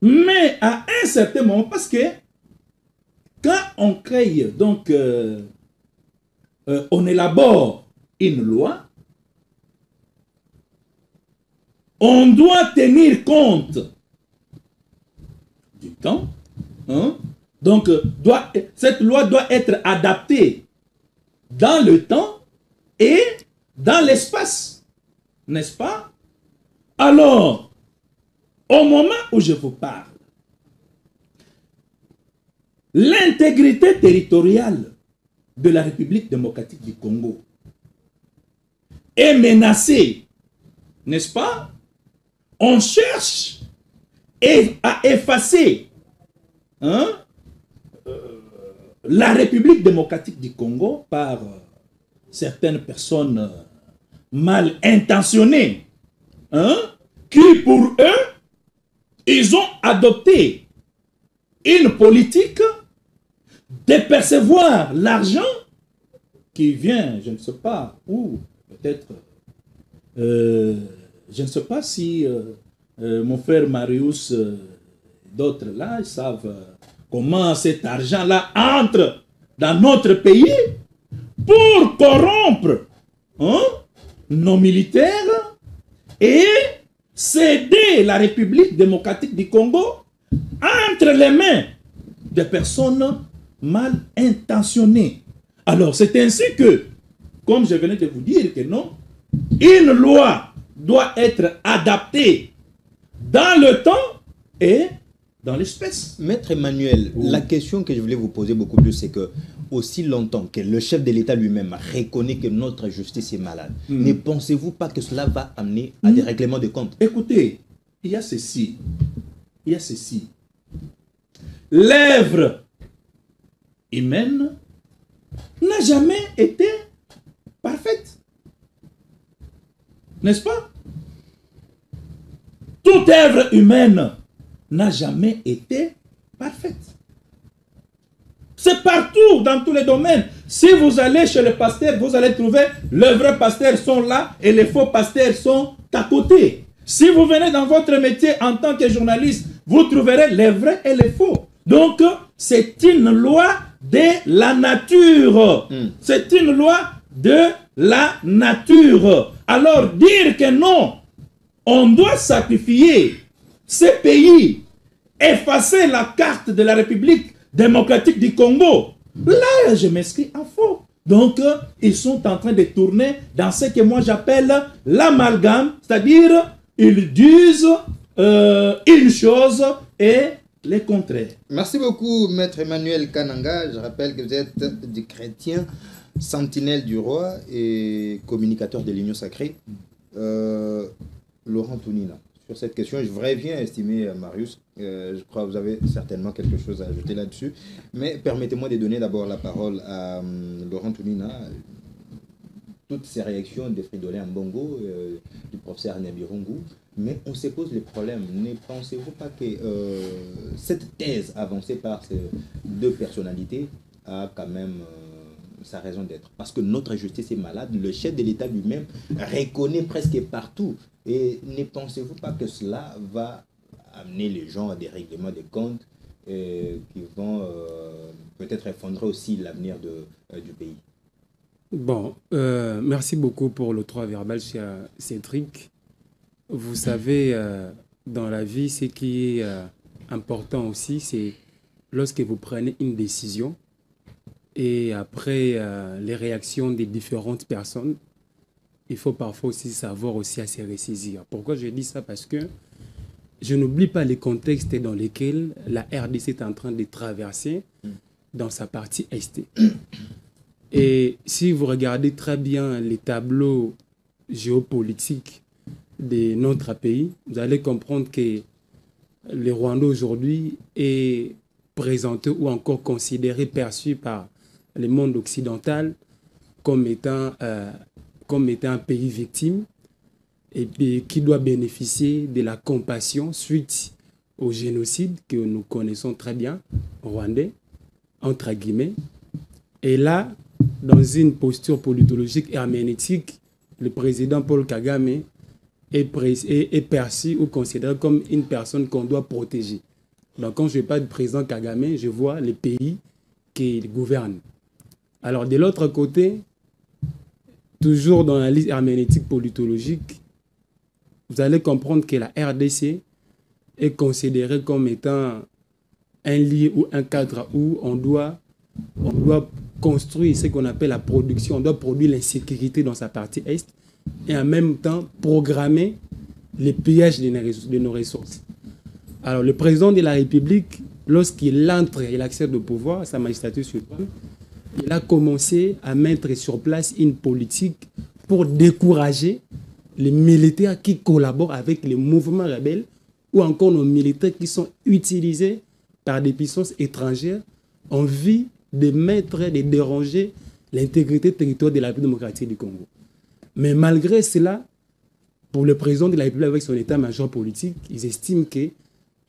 Mais à un certain moment, parce que quand on crée, donc on élabore une loi, on doit tenir compte du temps. Hein? Donc, cette loi doit être adaptée dans le temps et dans l'espace. N'est-ce pas? Alors, au moment où je vous parle, l'intégrité territoriale de la République démocratique du Congo est menacée, n'est-ce pas? On cherche à effacer la République démocratique du Congo par certaines personnes mal intentionnées, qui pour eux, ils ont adopté une politique de percevoir l'argent qui vient, je ne sais pas où, peut-être, je ne sais pas si mon frère Marius, d'autres là, ils savent comment cet argent-là entre dans notre pays pour corrompre nos militaires et céder la République démocratique du Congo entre les mains de personnes mal intentionnées. Alors, c'est ainsi que, comme je venais de vous dire que non, une loi doit être adaptée dans le temps et dans l'espèce. Maître Emmanuel, la question que je voulais vous poser beaucoup plus, c'est que aussi longtemps que le chef de l'État lui-même reconnaît que notre justice est malade, ne pensez-vous pas que cela va amener à des règlements de comptes? Écoutez, il y a ceci. Il y a ceci. L'œuvre humaine n'a jamais été parfaite. N'est-ce pas? Toute œuvre humaine n'a jamais été parfaite. C'est partout, dans tous les domaines. Si vous allez chez le pasteur, vous allez trouver les vrais pasteurs sont là et les faux pasteurs sont à côté. Si vous venez dans votre métier en tant que journaliste, vous trouverez les vrais et les faux. Donc, c'est une loi de la nature. C'est une loi de la nature. Alors, dire que non, on doit sacrifier ces pays, effacer la carte de la République démocratique du Congo, là, je m'inscris en faux. Donc, ils sont en train de tourner dans ce que moi j'appelle l'amalgame, c'est-à-dire, ils disent une chose et le contraire. Merci beaucoup, Maître Emmanuel Kananga. Je rappelle que vous êtes du chrétien, sentinelle du roi et communicateur de l'Union sacrée. Laurent Tounina, sur cette question, je voudrais bien estimer, Marius, je crois que vous avez certainement quelque chose à ajouter là-dessus, mais permettez-moi de donner d'abord la parole à Laurent Tounina. Toutes ces réactions de Fridolin Mbongo, du professeur Nabirungu, mais on se pose le problème. Ne pensez-vous pas que cette thèse avancée par ces deux personnalités a quand même sa raison d'être? Parce que notre justice est malade, le chef de l'État lui-même reconnaît presque partout. Et ne pensez-vous pas que cela va amener les gens à des règlements de comptes qui vont peut-être effondrer aussi l'avenir du pays? Bon, merci beaucoup pour le droit verbal, cher Cédric. Vous savez, dans la vie, ce qui est important aussi, c'est lorsque vous prenez une décision et après les réactions des différentes personnes, il faut parfois aussi savoir aussi à se ressaisir. Pourquoi je dis ça? Parce que je n'oublie pas les contextes dans lesquels la RDC est en train de traverser dans sa partie Est. Et si vous regardez très bien les tableaux géopolitiques de notre pays, vous allez comprendre que le Rwanda aujourd'hui est présenté ou encore considéré, perçu par le monde occidental comme étant un pays victime et puis qui doit bénéficier de la compassion suite au génocide que nous connaissons très bien, rwandais, entre guillemets. Et là, dans une posture politologique et herméneutique, le président Paul Kagame est perçu ou considéré comme une personne qu'on doit protéger. Donc quand je parle du président Kagame, je vois les pays qu'il gouverne. Alors de l'autre côté, toujours dans la liste herméneutique politologique, vous allez comprendre que la RDC est considérée comme étant un lieu ou un cadre où on doit construire ce qu'on appelle la production, on doit produire l'insécurité dans sa partie Est et en même temps programmer les pillages de nos ressources. Alors le président de la République, lorsqu'il entre, il accède au pouvoir, sa magistrature suprême, il a commencé à mettre sur place une politique pour décourager les militaires qui collaborent avec les mouvements rebelles ou encore nos militaires qui sont utilisés par des puissances étrangères en vue de déranger l'intégrité territoriale de la République démocratique du Congo. Mais malgré cela, pour le président de la République avec son état-major politique, ils estiment que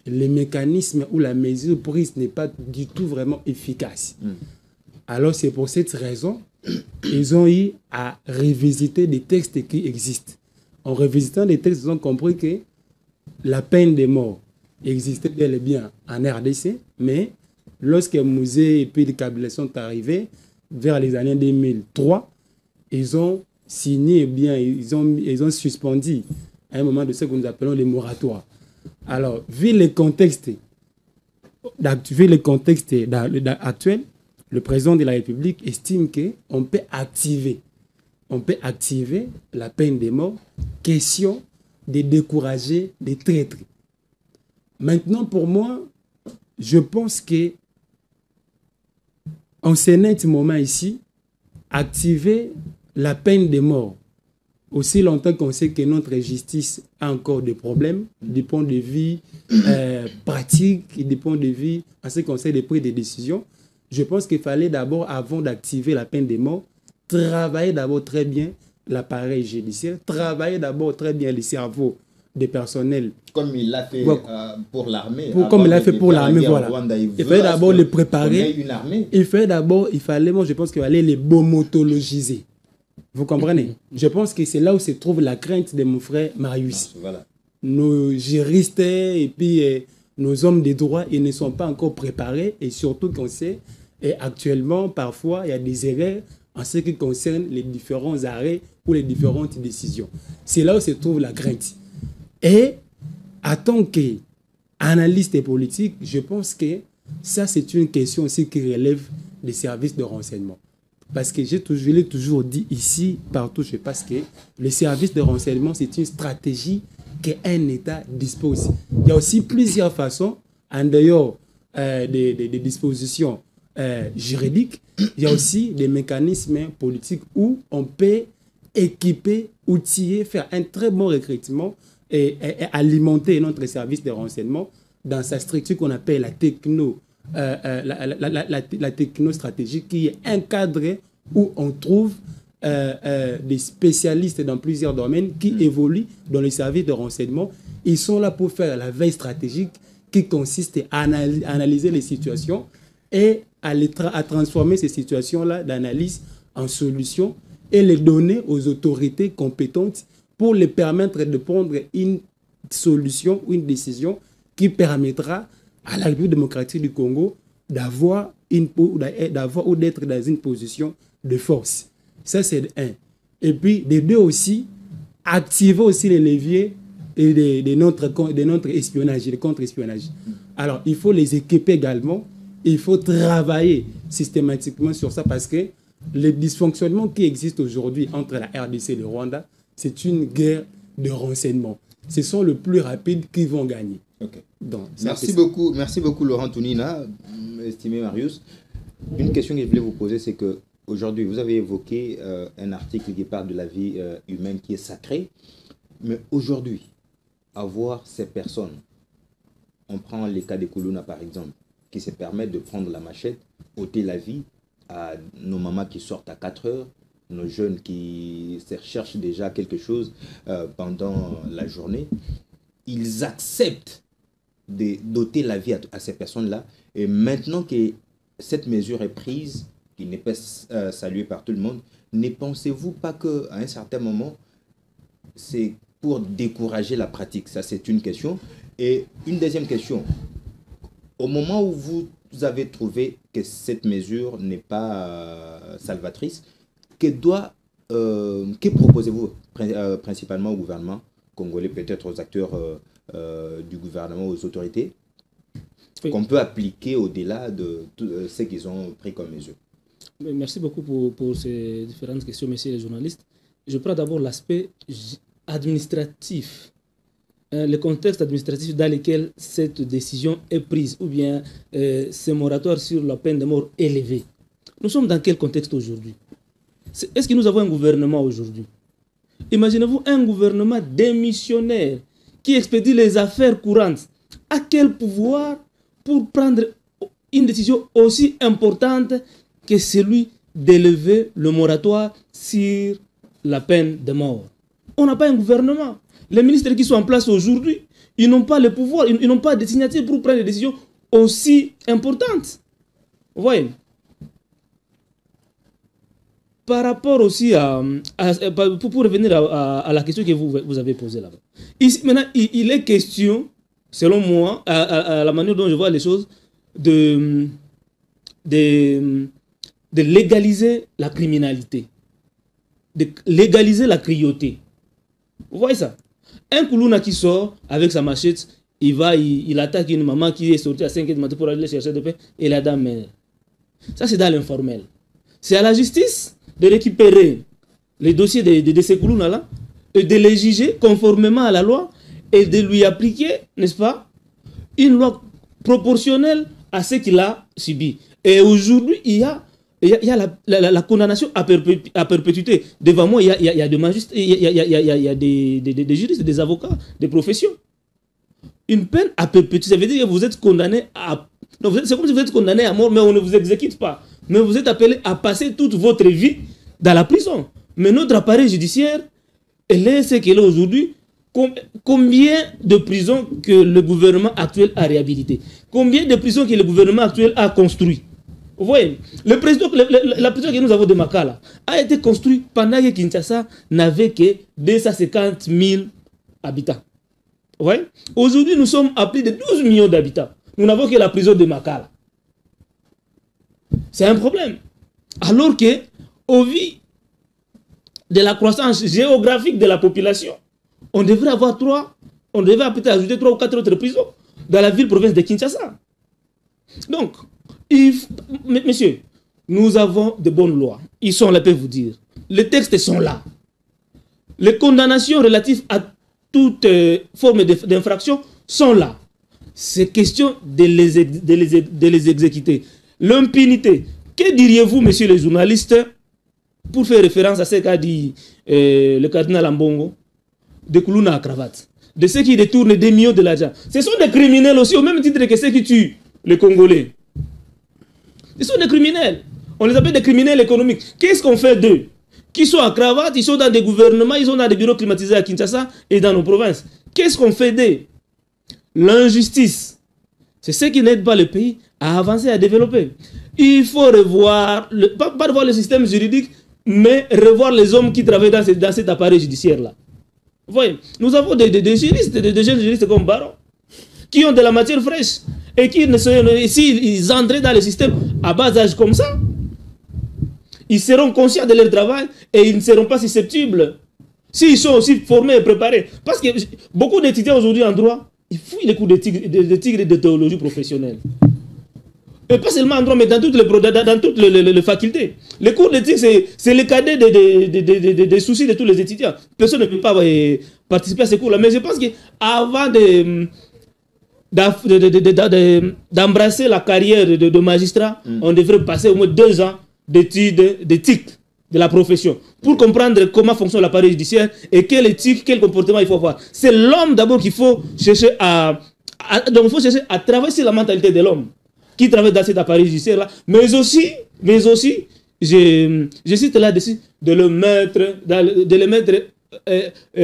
le mécanisme ou la mesure prise n'est pas du tout vraiment efficace. Alors c'est pour cette raison ils ont eu à revisiter des textes qui existent. En revisitant les textes, ils ont compris que la peine de mort existait bel et bien en RDC, mais lorsque Mouzé et puis les Kabila sont arrivés vers les années 2003, ils ont signé, bien, ils ont suspendu à un moment de ce que nous appelons les moratoires. Alors, vu le contexte actuel, le président de la République estime qu'on peut activer la peine de mort, question de décourager les traîtres. Maintenant, pour moi, je pense que en ce net moment ici, activer la peine de mort, aussi longtemps qu'on sait que notre justice a encore des problèmes, du point de vue pratique et du point de vue en ce qui concerne les prises de décision, je pense qu'il fallait d'abord, avant d'activer la peine de mort, travailler d'abord très bien l'appareil judiciaire, travailler d'abord très bien les cerveaux des personnels. Comme il l'a fait pour l'armée. Comme il l'a fait pour l'armée, voilà. Il fallait d'abord les préparer. Il fallait, moi je pense qu'il fallait les bomotologiser. Vous comprenez? Je pense que c'est là où se trouve la crainte de mon frère Marius. Voilà. Nos juristes et puis nos hommes de droit, ils ne sont pas encore préparés et surtout qu'on sait, et actuellement, parfois, il y a des erreurs en ce qui concerne les différents arrêts ou les différentes décisions. C'est là où se trouve la crainte. Et en tant qu'analyste politique, je pense que ça, c'est une question aussi qui relève des services de renseignement. Parce que je l'ai toujours dit ici, partout, je pense que le service de renseignement, c'est une stratégie qu'un État dispose. Il y a aussi plusieurs façons, en dehors des dispositions juridiques, il y a aussi des mécanismes politiques où on peut équiper, outiller, faire un très bon recrutement et alimenter notre service de renseignement dans sa structure qu'on appelle la technostratégie, qui est un cadre où on trouve des spécialistes dans plusieurs domaines qui évoluent dans les services de renseignement. Ils sont là pour faire la veille stratégique qui consiste à analyser les situations et à transformer ces situations-là d'analyse en solutions et les donner aux autorités compétentes pour les permettre de prendre une solution ou une décision qui permettra à la République démocratique du Congo d'avoir ou d'être dans une position de force. Ça, c'est un. Et puis, de deux aussi, activer aussi les leviers de notre espionnage, de contre-espionnage. Alors, il faut les équiper également. Il faut travailler systématiquement sur ça parce que les dysfonctionnements qui existent aujourd'hui entre la RDC et le Rwanda, c'est une guerre de renseignement. Ce sont les plus rapides qui vont gagner. Okay. Donc, merci beaucoup Laurent Tounina, estimé Marius. Une question que je voulais vous poser, c'est que aujourd'hui, vous avez évoqué un article qui parle de la vie humaine qui est sacrée, mais aujourd'hui, avoir ces personnes, on prend les cas de Koulouna par exemple, qui se permettent de prendre la machette, ôter la vie à nos mamans qui sortent à 4 heures, nos jeunes qui cherchent déjà quelque chose pendant la journée, ils acceptent d'ôter la vie à ces personnes-là. Et maintenant que cette mesure est prise, qui n'est pas saluée par tout le monde, ne pensez-vous pas qu'à un certain moment, c'est pour décourager la pratique? Ça, c'est une question. Et une deuxième question. Au moment où vous avez trouvé que cette mesure n'est pas salvatrice, que proposez-vous principalement au gouvernement congolais, peut-être aux acteurs du gouvernement, aux autorités, qu'on peut appliquer au-delà de ce qu'ils ont pris comme mesure? Merci beaucoup pour ces différentes questions, messieurs les journalistes. Je prends d'abord l'aspect administratif, le contexte administratif dans lequel cette décision est prise, ou bien ce moratoire sur la peine de mort élevée. Nous sommes dans quel contexte aujourd'hui? Est-ce que nous avons un gouvernement aujourd'hui? Imaginez-vous un gouvernement démissionnaire qui expédie les affaires courantes. À quel pouvoir pour prendre une décision aussi importante que celui d'élever le moratoire sur la peine de mort? On n'a pas un gouvernement. Les ministres qui sont en place aujourd'hui, ils n'ont pas le pouvoir, ils n'ont pas de signataires pour prendre des décisions aussi importantes. Vous voyez? par rapport aussi pour revenir à la question que vous avez posée là-bas. Ici, maintenant, il est question, selon moi, à la manière dont je vois les choses, de légaliser la criminalité, de légaliser la cruauté. Vous voyez ça? Un Koulouna qui sort avec sa machette, il attaque une maman qui est sortie à 5h du matin pour aller chercher de pain et la dame meurt. Ça, c'est dans l'informel. C'est à la justice de récupérer les dossiers de ces Koulouna-là et de les juger conformément à la loi et de lui appliquer, n'est-ce pas, une loi proportionnelle à ce qu'il a subi. Et aujourd'hui, il y a la condamnation à perpétuité. Devant moi, il y a des magistrats, il y a des juristes, des avocats, des professions. Une peine à perpétuité, ça veut dire que vous êtes condamné à... C'est comme si vous êtes condamné à mort, mais on ne vous exécute pas. Mais vous êtes appelé à passer toute votre vie dans la prison. Mais notre appareil judiciaire, elle est ce qu'elle est aujourd'hui. Combien de prisons que le gouvernement actuel a réhabilité? Combien de prisons que le gouvernement actuel a construit? Vous voyez, la prison que nous avons de Makala a été construite pendant que Kinshasa n'avait que 250 000 habitants. Vous voyez, aujourd'hui, nous sommes à plus de 12 millions d'habitants. Nous n'avons que la prison de Makala. C'est un problème. Alors que, au vu de la croissance géographique de la population, on devrait avoir peut-être ajouter 3 ou 4 autres prisons dans la ville-province de Kinshasa. Donc, messieurs, nous avons de bonnes lois. Ils sont là, je peux vous dire. Les textes sont là. Les condamnations relatives à toute forme d'infraction sont là. C'est question de les exécuter. L'impunité. Que diriez-vous, messieurs les journalistes, pour faire référence à ce qu'a dit le cardinal Ambongo, de Koulouna à cravate, de ceux qui détournent des millions de l'argent? Ce sont des criminels aussi, au même titre que ceux qui tuent les Congolais. Ils sont des criminels. On les appelle des criminels économiques. Qu'est-ce qu'on fait d'eux? Qui sont à cravate, ils sont dans des gouvernements, ils sont dans des bureaux climatisés à Kinshasa et dans nos provinces. Qu'est-ce qu'on fait d'eux? L'injustice. C'est ce qui n'aide pas le pays à avancer, à développer. Il faut revoir, pas revoir le système juridique, mais revoir les hommes qui travaillent dans cet appareil judiciaire-là. Vous voyez, nous avons des juristes, des jeunes juristes comme Baron, qui ont de la matière fraîche et qui, s'ils entraient dans le système à bas âge comme ça, ils seront conscients de leur travail et ils ne seront pas susceptibles. S'ils sont aussi formés et préparés. Parce que beaucoup d'étudiants aujourd'hui en droit, ils fouillent les cours de tigre et de théologie professionnelle. Et pas seulement en droit, mais dans toutes les facultés. Les cours d'éthique, c'est le cadet des soucis de tous les étudiants. Personne ne peut pas participer à ces cours-là. Mais je pense qu'avant d'embrasser la carrière de magistrat, on devrait passer au moins 2 ans d'études d'éthique de la profession pour comprendre comment fonctionne l'appareil judiciaire et quelle éthique, quel comportement il faut avoir. C'est l'homme d'abord qu'il faut chercher donc il faut chercher à travailler sur la mentalité de l'homme qui travaille dans cet appareil judiciaire-là, mais aussi, je cite là-dessus, de le mettre,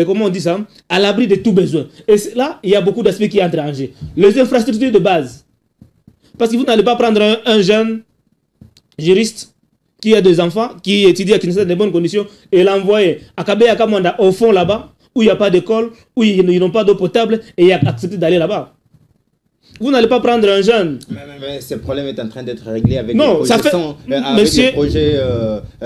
comment on dit ça, à l'abri de tout besoin. Et là, il y a beaucoup d'aspects qui entrent en jeu. Les infrastructures de base. Parce que vous n'allez pas prendre un jeune juriste qui a des enfants, qui étudie à Kinshasa dans de bonnes conditions, et l'envoyer à Kabeya Kamanda au fond là-bas, où il n'y a pas d'école, où ils n'ont pas d'eau potable, et il a accepté d'aller là-bas. Vous n'allez pas prendre un jeune. Mais ce problème est en train d'être réglé avec les projets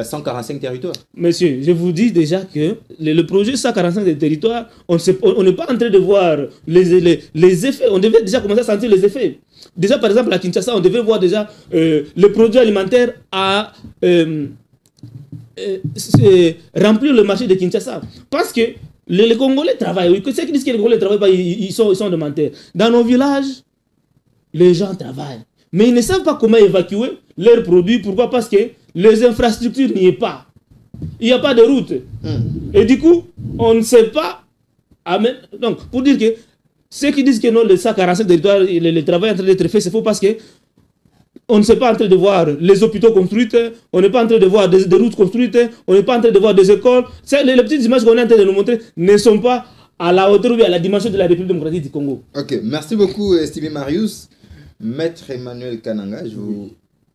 145 territoires. Monsieur, je vous dis déjà que le projet 145 des territoires, on n'est pas en train de voir les effets. On devait déjà commencer à sentir les effets. Déjà, par exemple, à Kinshasa, on devait voir déjà le produit alimentaire à remplir le marché de Kinshasa. Parce que les Congolais travaillent. Ceux qui disent que les Congolais ne travaillent pas, ils sont de menteurs. Dans nos villages, les gens travaillent. Mais ils ne savent pas comment évacuer leurs produits. Pourquoi? Parce que les infrastructures n'y sont pas. Il n'y a pas de route. Et du coup, on ne sait pas. Donc, pour dire que ceux qui disent que non, le 145 territoires, le travail est en train d'être fait, c'est faux parce que on ne sait pas en train de voir les hôpitaux construits, on n'est pas en train de voir des routes construites, on n'est pas en train de voir des écoles. Les petites images qu'on est en train de nous montrer ne sont pas à la hauteur ou à la dimension de la République démocratique du Congo. Ok, merci beaucoup, estimé Marius. Maître Emmanuel Kananga,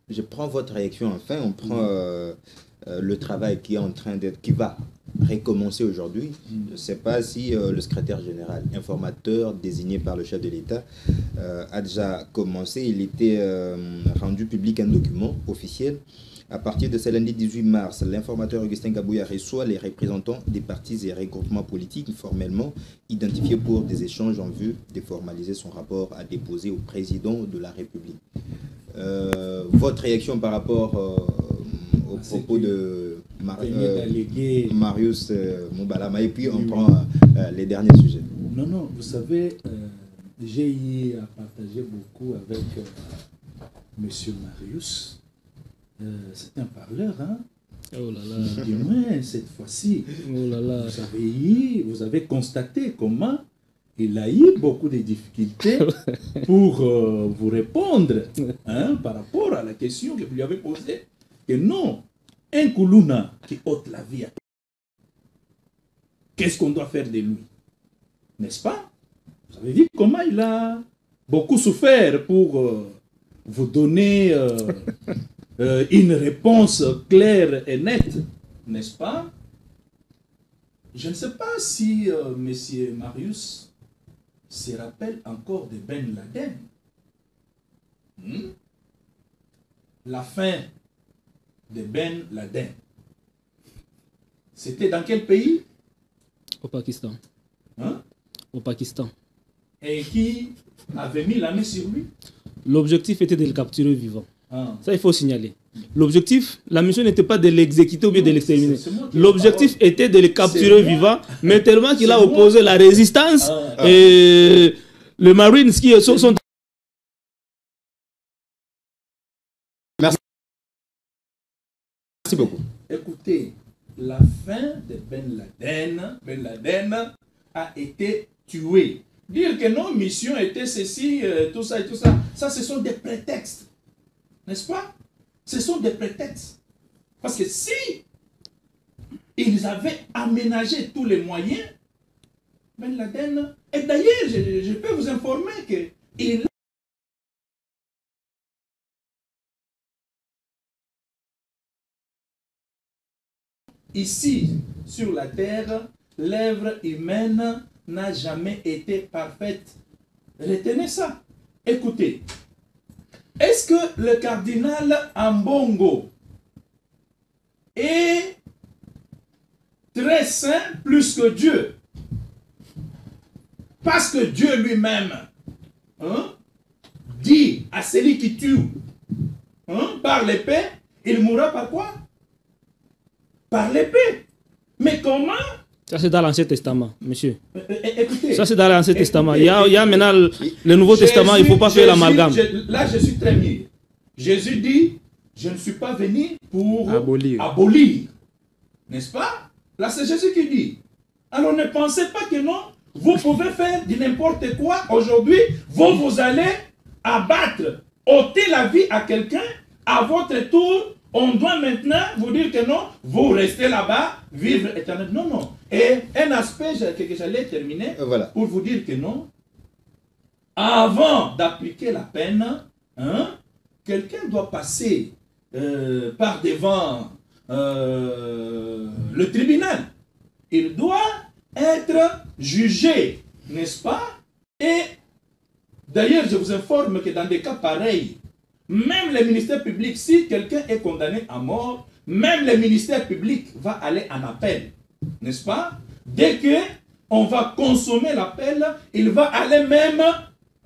je prends votre réaction enfin. On prend le travail qui est en train d'être, qui va recommencer aujourd'hui. Je ne sais pas si le secrétaire général, informateur désigné par le chef de l'État, a déjà commencé. Il était rendu public un document officiel. À partir de ce lundi 18 mars, l'informateur Augustin Gabouya reçoit les représentants des partis et regroupements politiques formellement identifiés pour des échanges en vue de formaliser son rapport à déposer au président de la République. Votre réaction par rapport aux propos de Marius Moubalama, et puis on prend les derniers sujets. Non, non, vous savez, j'ai eu à partager beaucoup avec M. Marius. C'est un parleur, hein? Oh là là. Du moins, cette fois-ci, Oh là là. vous avez constaté comment il a eu beaucoup de difficultés pour vous répondre, hein, par rapport à la question que vous lui avez posée. Que non, un Koulouna qui ôte la vie à qu'est-ce qu'on doit faire de lui? N'est-ce pas? Vous avez vu comment il a beaucoup souffert pour vous donner une réponse claire et nette, n'est-ce pas? Je ne sais pas si M. Marius se rappelle encore de Ben Laden. La fin de Ben Laden. C'était dans quel pays? Au Pakistan. Hein? Au Pakistan. Et qui avait mis la main sur lui? L'objectif était de le capturer vivant. Ah. Ça, il faut signaler. L'objectif, la mission n'était pas de l'exécuter ou bien de l'exterminer. C'est moi qui L'objectif était de le capturer moi. vivant, mais tellement qu'il a C'est moi. opposé la résistance et le Marines qui sont... Merci beaucoup. Écoutez, la fin de Ben Laden a été tué. Dire que nos missions étaient ceci, tout ça et tout ça, ça ce sont des prétextes. N'est-ce pas? Ce sont des prétextes. Parce que si ils avaient aménagé tous les moyens, Ben Laden, et d'ailleurs, je peux vous informer qu'il ici, sur la terre, l'œuvre humaine n'a jamais été parfaite. Retenez ça. Écoutez, est-ce que le cardinal Ambongo est très saint plus que Dieu? Parce que Dieu lui-même dit à celui qui tue par l'épée, il mourra par quoi? Par l'épée. Mais comment? Ça, c'est dans l'Ancien Testament, monsieur. Écoutez, Ça, c'est dans l'Ancien Testament. Il y écoutez, a maintenant le Nouveau Testament, il ne faut pas faire l'amalgame. Là, je suis très mieux. Jésus dit, je ne suis pas venu pour Abolir. N'est-ce pas? Là, c'est Jésus qui dit. Alors, ne pensez pas que non, vous pouvez faire du n'importe quoi. Aujourd'hui, vous allez abattre, ôter la vie à quelqu'un. À votre tour, on doit maintenant vous dire que non, vous restez là-bas, vivre éternellement. Non, non. Et un aspect que j'allais terminer Voilà. pour vous dire que non, avant d'appliquer la peine, quelqu'un doit passer par devant le tribunal. Il doit être jugé, n'est-ce pas? Et d'ailleurs, je vous informe que dans des cas pareils, même le ministère public, si quelqu'un est condamné à mort, même le ministère public va aller en appel, n'est-ce pas? Dès qu'on va consommer l'appel, il va aller même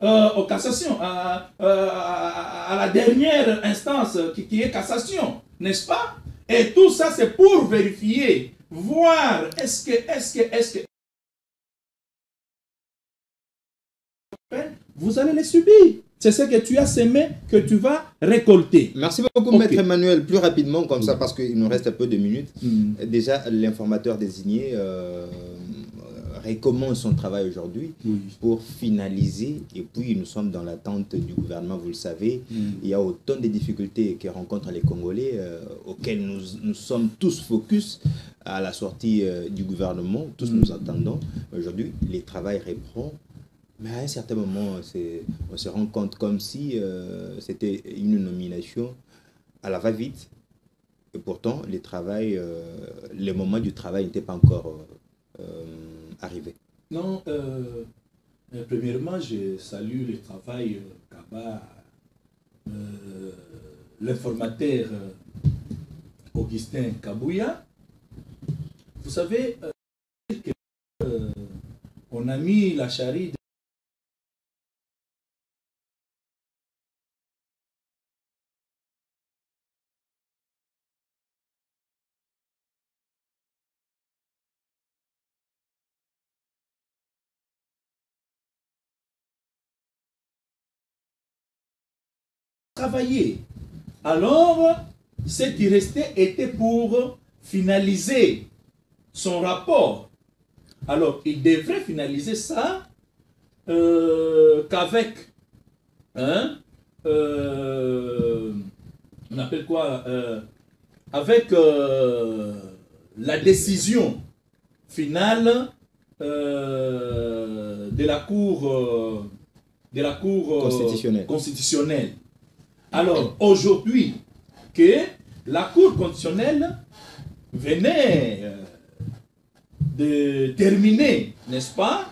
aux cassations, à la dernière instance qui est cassation, n'est-ce pas? Et tout ça, c'est pour vérifier, voir est-ce que vous allez les subir. C'est ce que tu as semé que tu vas récolter. Merci beaucoup, Maître Emmanuel. Plus rapidement, comme ça, parce qu'il nous reste un peu de minutes. Déjà, l'informateur désigné recommence son travail aujourd'hui pour finaliser. Et puis, nous sommes dans l'attente du gouvernement, vous le savez. Il y a autant de difficultés que rencontrent les Congolais auxquelles nous sommes tous focus à la sortie du gouvernement. Tous nous attendons. Aujourd'hui, le travail reprend. Mais à un certain moment, on se rend compte comme si c'était une nomination à la va-vite. Et pourtant, les moments du travail n'étaient pas encore arrivés. Non, premièrement, je salue le travail qu'Abba, l'informateur Augustin Kabouya. Vous savez, on a mis la charrie travailler. Alors, ce qui restait était pour finaliser son rapport. Alors, il devrait finaliser ça qu'avec, on appelle quoi, avec la décision finale de la Cour constitutionnelle. Alors, aujourd'hui, que la Cour constitutionnelle venait de terminer, n'est-ce pas,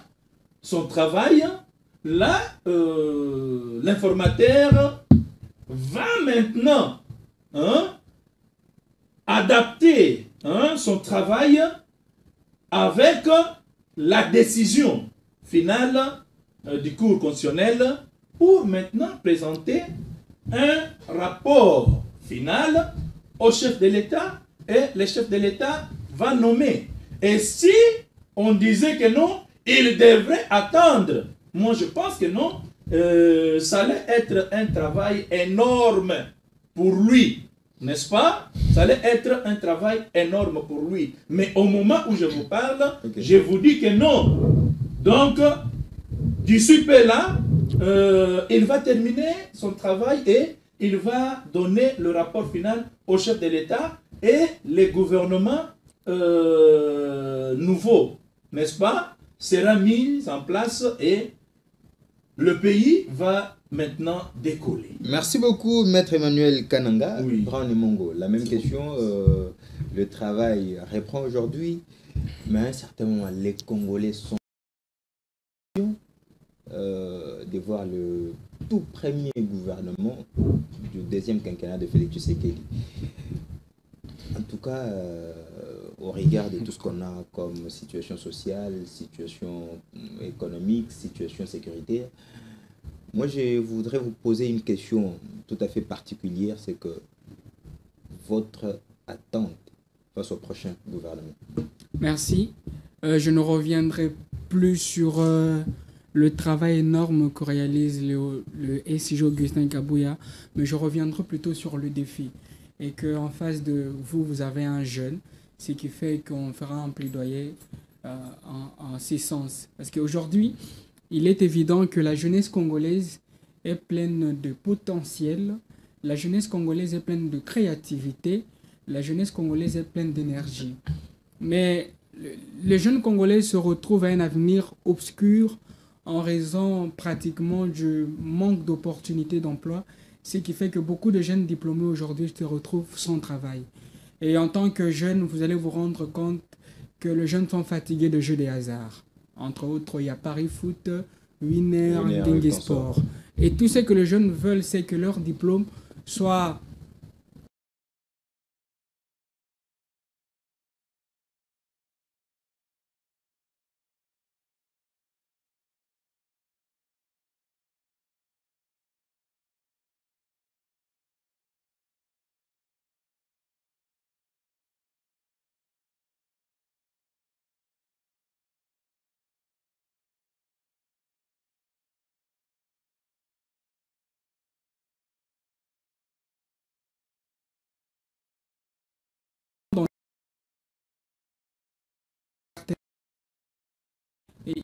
son travail, là, l'informateur va maintenant adapter son travail avec la décision finale du Cour constitutionnel pour maintenant présenter un rapport final au chef de l'État et le chef de l'État va nommer. Et si on disait que non, il devrait attendre. Moi, je pense que non. Ça allait être un travail énorme pour lui. N'est-ce pas? Ça allait être un travail énorme pour lui. Mais au moment où je vous parle, je vous dis que non. Donc, d'ici peu là, il va terminer son travail et il va donner le rapport final au chef de l'État et les gouvernements nouveaux, n'est-ce pas, sera mis en place et le pays va maintenant décoller. Merci beaucoup, Maître Emmanuel Kananga. Oui. Brown et Mongo, la même question. Le travail reprend aujourd'hui, mais à un certain moment, les Congolais sont de voir le tout premier gouvernement du deuxième quinquennat de Félix Tshisekedi. En tout cas, au regard de tout ce qu'on a comme situation sociale, situation économique, situation sécuritaire, moi je voudrais vous poser une question tout à fait particulière, c'est que votre attente face au prochain gouvernement. Merci. Je ne reviendrai plus sur le travail énorme que réalise le SIG Augustin Kabouya, mais je reviendrai plutôt sur le défi. Et qu'en face de vous, vous avez un jeune, ce qui fait qu'on fera un plaidoyer en ce sens. Parce qu'aujourd'hui, il est évident que la jeunesse congolaise est pleine de potentiel, la jeunesse congolaise est pleine de créativité, la jeunesse congolaise est pleine d'énergie. Mais les jeunes Congolais se retrouvent à un avenir obscur en raison pratiquement du manque d'opportunités d'emploi, ce qui fait que beaucoup de jeunes diplômés aujourd'hui se retrouvent sans travail. Et en tant que jeune, vous allez vous rendre compte que les jeunes sont fatigués de jeux de hasard. Entre autres, il y a Paris Foot, Winner, Dingue Sport. Et tout ce que les jeunes veulent, c'est que leur diplôme soit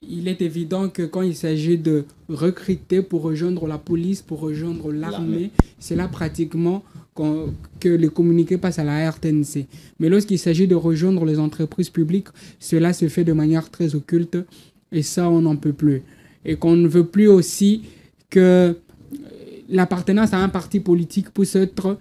il est évident que quand il s'agit de recruter pour rejoindre la police, pour rejoindre l'armée, c'est là pratiquement que les communiqués passent à la RTNC. Mais lorsqu'il s'agit de rejoindre les entreprises publiques, cela se fait de manière très occulte et ça, on n'en peut plus. Et qu'on ne veut plus aussi que l'appartenance à un parti politique puisse être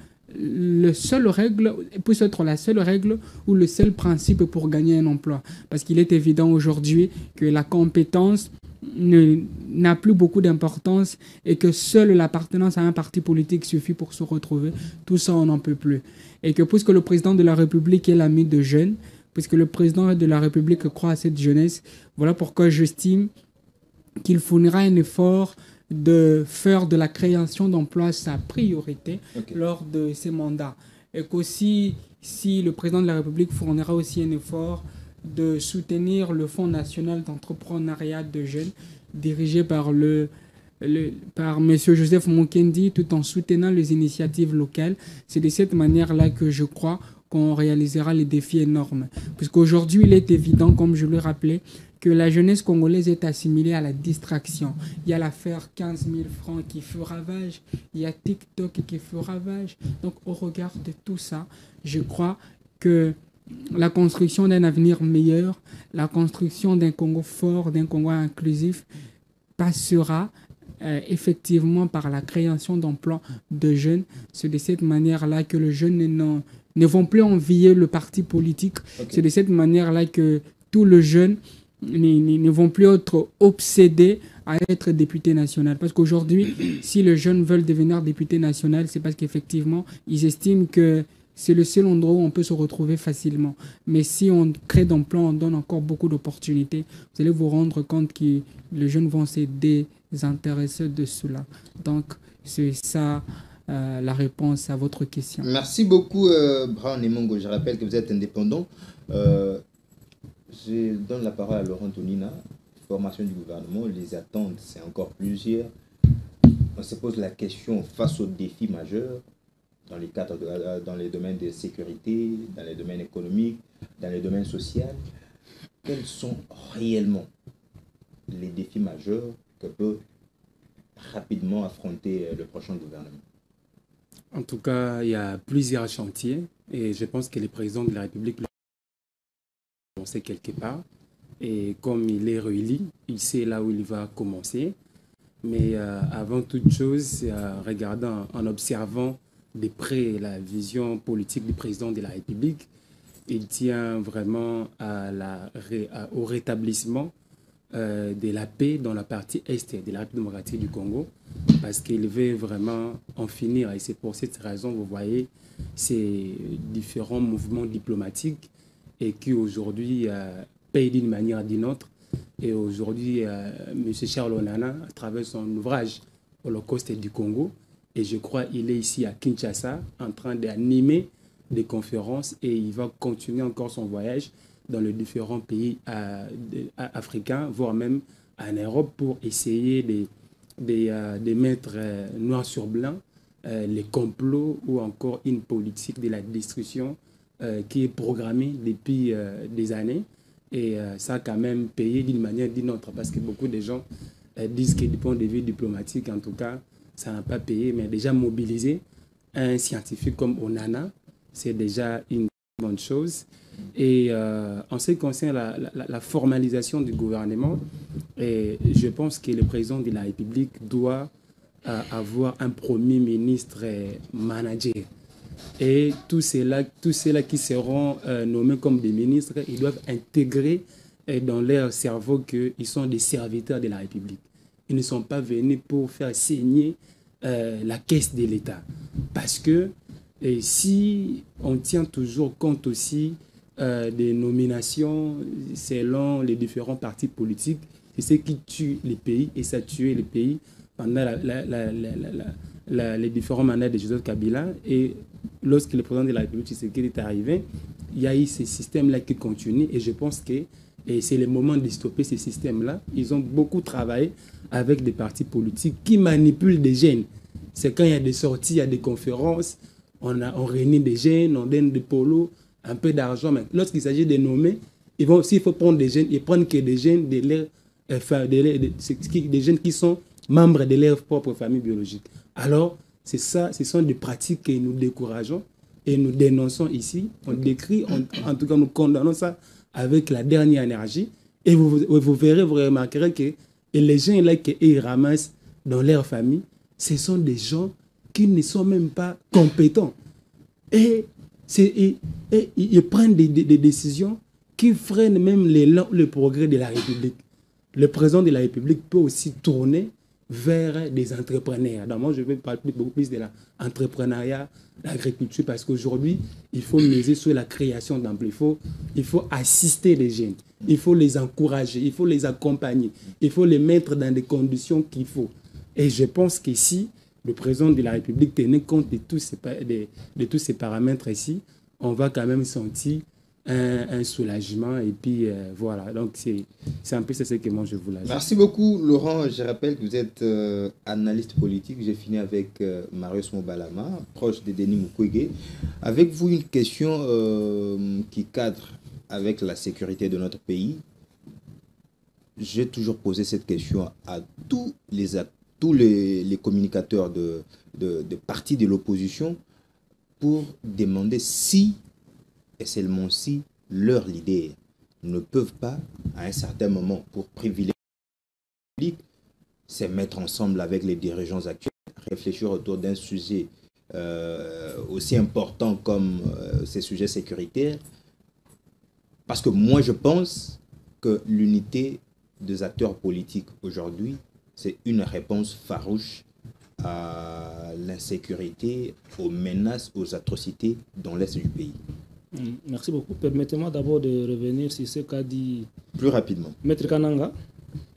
puisse être la seule règle ou le seul principe pour gagner un emploi. Parce qu'il est évident aujourd'hui que la compétence n'a plus beaucoup d'importance et que seule l'appartenance à un parti politique suffit pour se retrouver. Tout ça, on n'en peut plus. Et que puisque le président de la République est l'ami de jeunes, puisque le président de la République croit à cette jeunesse, voilà pourquoi j'estime qu'il fournira un effort de faire de la création d'emplois sa priorité lors de ses mandats. Et qu'aussi, si le président de la République fournira aussi un effort de soutenir le Fonds national d'entrepreneuriat de jeunes, dirigé par M. Joseph Mukendi, tout en soutenant les initiatives locales. C'est de cette manière-là que je crois qu'on réalisera les défis énormes. Puisqu'aujourd'hui, il est évident, comme je le rappelais, que la jeunesse congolaise est assimilée à la distraction. Il y a l'affaire 15 000 francs qui fait ravage, il y a TikTok qui fait ravage. Donc, au regard de tout ça, je crois que la construction d'un avenir meilleur, la construction d'un Congo fort, d'un Congo inclusif, passera effectivement par la création d'emplois de jeunes. C'est de cette manière-là que les jeunes ne vont plus envier le parti politique. C'est de cette manière-là que tous les jeunes ne vont plus être obsédés à être député national. Parce qu'aujourd'hui, si les jeunes veulent devenir député national, c'est parce qu'effectivement, ils estiment que c'est le seul endroit où on peut se retrouver facilement. Mais si on crée d'emplois, on donne encore beaucoup d'opportunités, vous allez vous rendre compte que les jeunes vont se désintéresser de cela. Donc, c'est ça la réponse à votre question. Merci beaucoup, Brown et Mongo. Je rappelle que vous êtes indépendant. Je donne la parole à Laurent Tonina. Formation du gouvernement, les attentes, c'est encore plusieurs. On se pose la question face aux défis majeurs dans les domaines de sécurité, dans les domaines économiques, dans les domaines sociaux. Quels sont réellement les défis majeurs que peut rapidement affronter le prochain gouvernement? En tout cas, il y a plusieurs chantiers et je pense que le président de la République on sait quelque part. Et comme il est réélu, il sait là où il va commencer. Mais avant toute chose, regardant, en observant de près la vision politique du président de la République, il tient vraiment au rétablissement de la paix dans la partie est de la République démocratique du Congo, parce qu'il veut vraiment en finir. Et c'est pour cette raison, vous voyez, ces différents mouvements diplomatiques et qui aujourd'hui payent d'une manière ou d'une autre. Et aujourd'hui, M. Charles Onana, à travers son ouvrage Holocauste du Congo, et je crois qu'il est ici à Kinshasa en train d'animer des conférences et il va continuer encore son voyage dans les différents pays africains, voire même en Europe, pour essayer de mettre noir sur blanc les complots ou encore une politique de la destruction qui est programmée depuis des années. Et ça a quand même payé d'une manière ou d'une autre, parce que beaucoup de gens disent que du point de vue diplomatique, en tout cas, ça n'a pas payé, mais déjà mobiliser un scientifique comme Onana, c'est déjà une bonne chose. Et en ce qui concerne la formalisation du gouvernement, je pense que le président de la République doit avoir un premier ministre manager. Et tous ceux-là qui seront nommés comme des ministres, ils doivent intégrer dans leur cerveau qu'ils sont des serviteurs de la République. Ils ne sont pas venus pour faire saigner la caisse de l'État. Parce que si on tient toujours compte aussi des nominations selon les différents partis politiques, c'est ce qui tue les pays, et ça a tué les pays pendant les différents mandats de Joseph Kabila. Et lorsque le président de la République Tshisekedi est arrivé, il y a eu ces systèmes-là qui continuent, et je pense que c'est le moment de stopper ces systèmes-là. Ils ont beaucoup travaillé avec des partis politiques qui manipulent des jeunes. C'est quand il y a des sorties, il y a des conférences, on réunit des jeunes, on donne des polos, un peu d'argent. Mais lorsqu'il s'agit de nommer, s'il faut prendre des jeunes, ils prennent que des jeunes des jeunes qui sont membres de leur propre famille biologique. Alors, c'est ça, ce sont des pratiques que nous décourageons et nous dénonçons ici. On décrit, en tout cas nous condamnons ça avec la dernière énergie. Et vous verrez, vous remarquerez que les gens là qu'ils ramassent dans leur famille, ce sont des gens qui ne sont même pas compétents. Et ils prennent des décisions qui freinent même le progrès de la République. Le président de la République peut aussi tourner vers des entrepreneurs. Donc moi, je vais parler beaucoup plus de l'entrepreneuriat, l'agriculture, parce qu'aujourd'hui, il faut miser sur la création d'emplois. Il faut assister les jeunes, il faut les encourager, il faut les accompagner, il faut les mettre dans des conditions qu'il faut. Et je pense qu'ici, le président de la République tenait compte de tous ces paramètres ici, on va quand même sentir un soulagement. Et puis voilà, donc c'est un peu ce que moi je voulais dire. Merci beaucoup Laurent. Je rappelle que vous êtes analyste politique. J'ai fini avec Marius Mobalama, proche de Denis Mukwege. Avec vous, une question qui cadre avec la sécurité de notre pays. J'ai toujours posé cette question à tous les communicateurs de partis de l'opposition pour demander si, et seulement si, leurs leaders ne peuvent pas, à un certain moment, pour privilégier le public, se mettre ensemble avec les dirigeants actuels, réfléchir autour d'un sujet aussi important comme ces sujets sécuritaires. Parce que moi, je pense que l'unité des acteurs politiques aujourd'hui, c'est une réponse farouche à l'insécurité, aux menaces, aux atrocités dans l'Est du pays. Merci beaucoup. Permettez-moi d'abord de revenir sur ce qu'a dit plus rapidement Maître Kananga.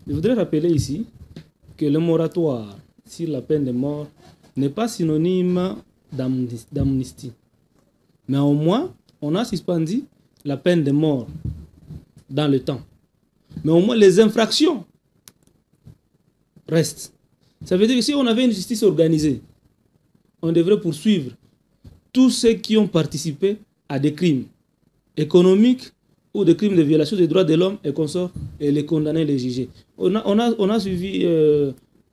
Je voudrais rappeler ici que le moratoire sur la peine de mort n'est pas synonyme d'amnistie. Mais au moins, on a suspendu la peine de mort dans le temps. Mais au moins, les infractions restent. Ça veut dire que si on avait une justice organisée, on devrait poursuivre tous ceux qui ont participé à des crimes économiques ou des crimes de violation des droits de l'homme et consorts et les condamner, les juger. On a suivi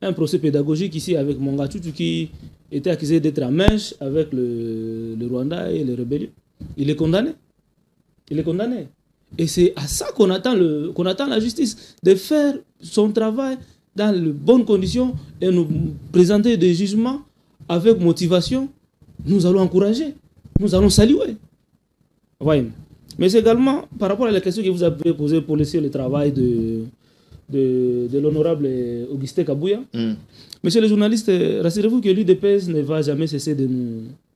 un procès pédagogique ici avec Monga Tchoutou qui était accusé d'être en mèche avec le Rwanda et les rébellions. Il est condamné. Il est condamné. Et c'est à ça qu'on attend la justice, de faire son travail dans de bonnes conditions et nous présenter des jugements avec motivation. Nous allons encourager, nous allons saluer. Ouais. Mais également, par rapport à la question que vous avez posée pour laisser le travail de l'honorable Augustin Kabouya, monsieur le journaliste, rassurez-vous que l'UDPS ne va jamais cesser de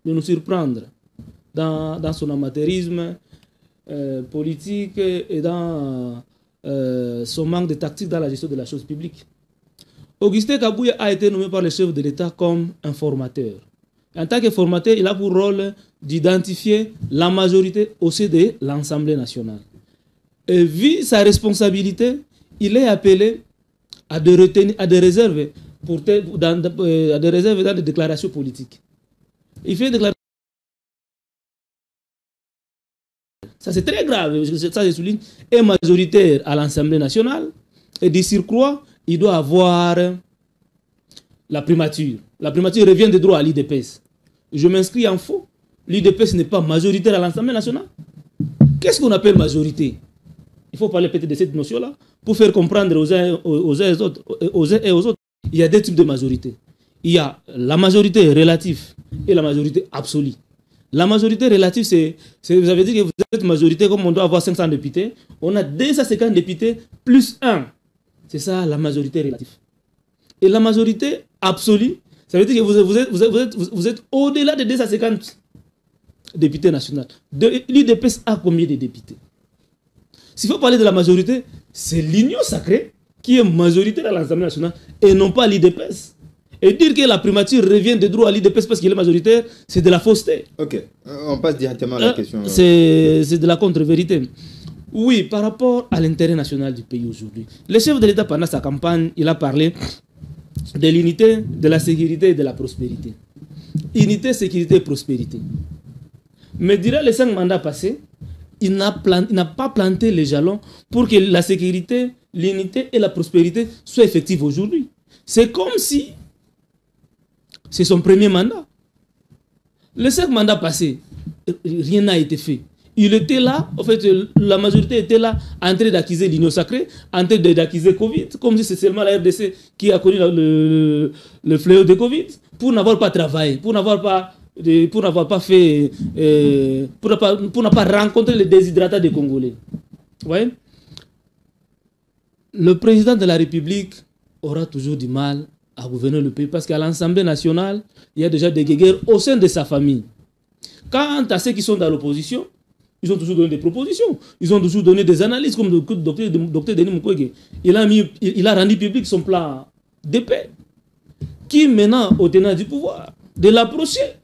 nous surprendre dans son amateurisme politique et dans son manque de tactique dans la gestion de la chose publique. Augustin Kabouya a été nommé par le chef de l'État comme un formateur. En tant que formateur, il a pour rôle d'identifier la majorité au sein de l'Assemblée nationale. Et vu sa responsabilité, il est appelé à des réserves dans des déclarations politiques. Il fait une déclaration. Ça c'est très grave, ça je souligne, est majoritaire à l'Assemblée nationale et de surcroît, il doit avoir la primature. La primature revient de droit à l'UDPS. Je m'inscris en faux. L'UDPS n'est pas majoritaire à l'Assemblée nationale. Qu'est-ce qu'on appelle majorité? Il faut parler peut-être de cette notion-là pour faire comprendre aux uns et aux autres. Il y a deux types de majorité. Il y a la majorité relative et la majorité absolue. La majorité relative, vous avez dit que vous êtes majorité, comme on doit avoir 500 députés. On a 250 députés plus 1. C'est ça la majorité relative. Et la majorité absolue, ça veut dire que vous êtes au-delà de 250 députés nationaux. L'UDPS a combien de députés? S'il faut parler de la majorité, c'est l'union sacrée qui est majoritaire à l'Assemblée nationale et non pas l'UDPS. Et dire que la primature revient de droit à l'UDPS parce qu'il est majoritaire, c'est de la fausseté. Ok, on passe directement à la question. C'est de la contre-vérité. Oui, par rapport à l'intérêt national du pays aujourd'hui. Le chef de l'État, pendant sa campagne, il a parlé de l'unité, de la sécurité et de la prospérité. Unité, sécurité et prospérité. Mais durant les 5 mandats passés, il n'a pas planté les jalons pour que la sécurité, l'unité et la prospérité soient effectives aujourd'hui. C'est comme si c'est son premier mandat. Les 5 mandats passés, rien n'a été fait. Il était là, en fait, la majorité était là, en train d'accuser l'Union sacrée, en train d'accuser Covid, comme si c'est seulement la RDC qui a connu le fléau de Covid, pour n'avoir pas travaillé, pour n'avoir pas pour n'avoir pas fait, pour ne pas rencontrer les déshydratats des Congolais. Vous voyez? Le président de la République aura toujours du mal à gouverner le pays parce qu'à l'Assemblée nationale, il y a déjà des guéguerres au sein de sa famille. Quant à ceux qui sont dans l'opposition, ils ont toujours donné des propositions. Ils ont toujours donné des analyses comme le docteur Denis Mukwege. Il a rendu public son plan de paix qui maintenant au tenant du pouvoir de l'approcher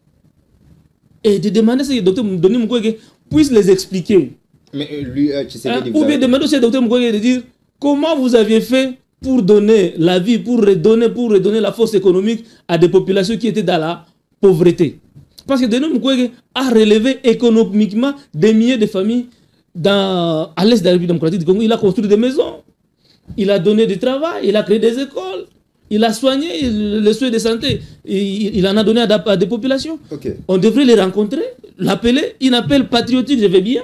et de demander que le docteur Denis Mukwege puisse les expliquer. Mais lui, ou bien demander au docteur Mukwege de dire comment vous aviez fait pour donner la vie, pour redonner la force économique à des populations qui étaient dans la pauvreté. Parce que Denis Mukwege a relevé économiquement des milliers de familles à l'est de la République démocratique du Congo. Il a construit des maisons, il a donné du travail, il a créé des écoles, il a soigné les soins de santé, il en a donné à des populations. Okay. On devrait les rencontrer, l'appeler, une appel patriotique, je vais bien.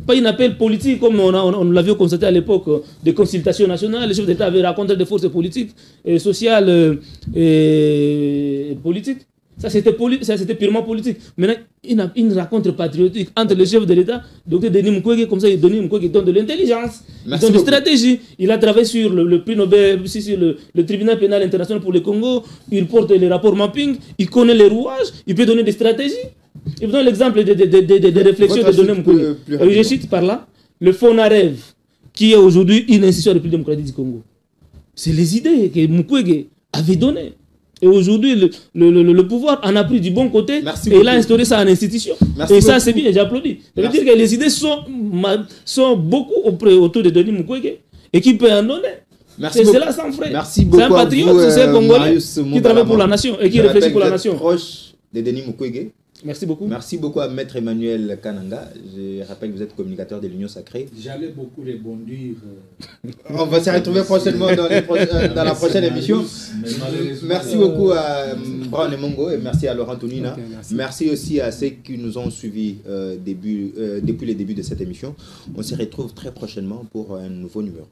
Pas une appel politique comme on l'avait constaté à l'époque des consultations nationales. Les chefs d'État avaient rencontré des forces politiques et sociales et politiques. Ça c'était purement politique. Maintenant, une rencontre patriotique entre les chefs de l'État, Dr Denis Mukwege, comme ça, Denis Mukwege donne de l'intelligence, il donne de stratégie. Il a travaillé sur le prix Nobel, sur le tribunal pénal international pour le Congo. Il porte les rapports mapping, il connaît les rouages, il peut donner des stratégies. Je vous donne l'exemple des réflexions de Denis Mukwege. Je cite par là le FONAREV, qui est aujourd'hui une institution de la République démocratique du Congo. C'est les idées que Mukwege avait données. Et aujourd'hui, le pouvoir en a pris du bon côté et il a instauré ça en institution. Et ça, c'est bien, j'applaudis. Ça veut dire que les idées sont beaucoup autour de Denis Mukwege et qui peut en donner. C'est cela sans frais. Merci beaucoup. C'est un patriote, c'est un Congolais qui travaille pour la nation et qui réfléchit pour la nation. Proche de Denis Mukwege. Merci beaucoup. Merci beaucoup à Maître Emmanuel Kananga. Je rappelle que vous êtes communicateur de l'Union Sacrée. J'allais beaucoup rebondir. On va se retrouver prochainement dans la prochaine émission. Merci beaucoup à Brown et Mongo et merci à Laurent Tonina. Okay, merci aussi à ceux qui nous ont suivis depuis le début de cette émission. On se retrouve très prochainement pour un nouveau numéro.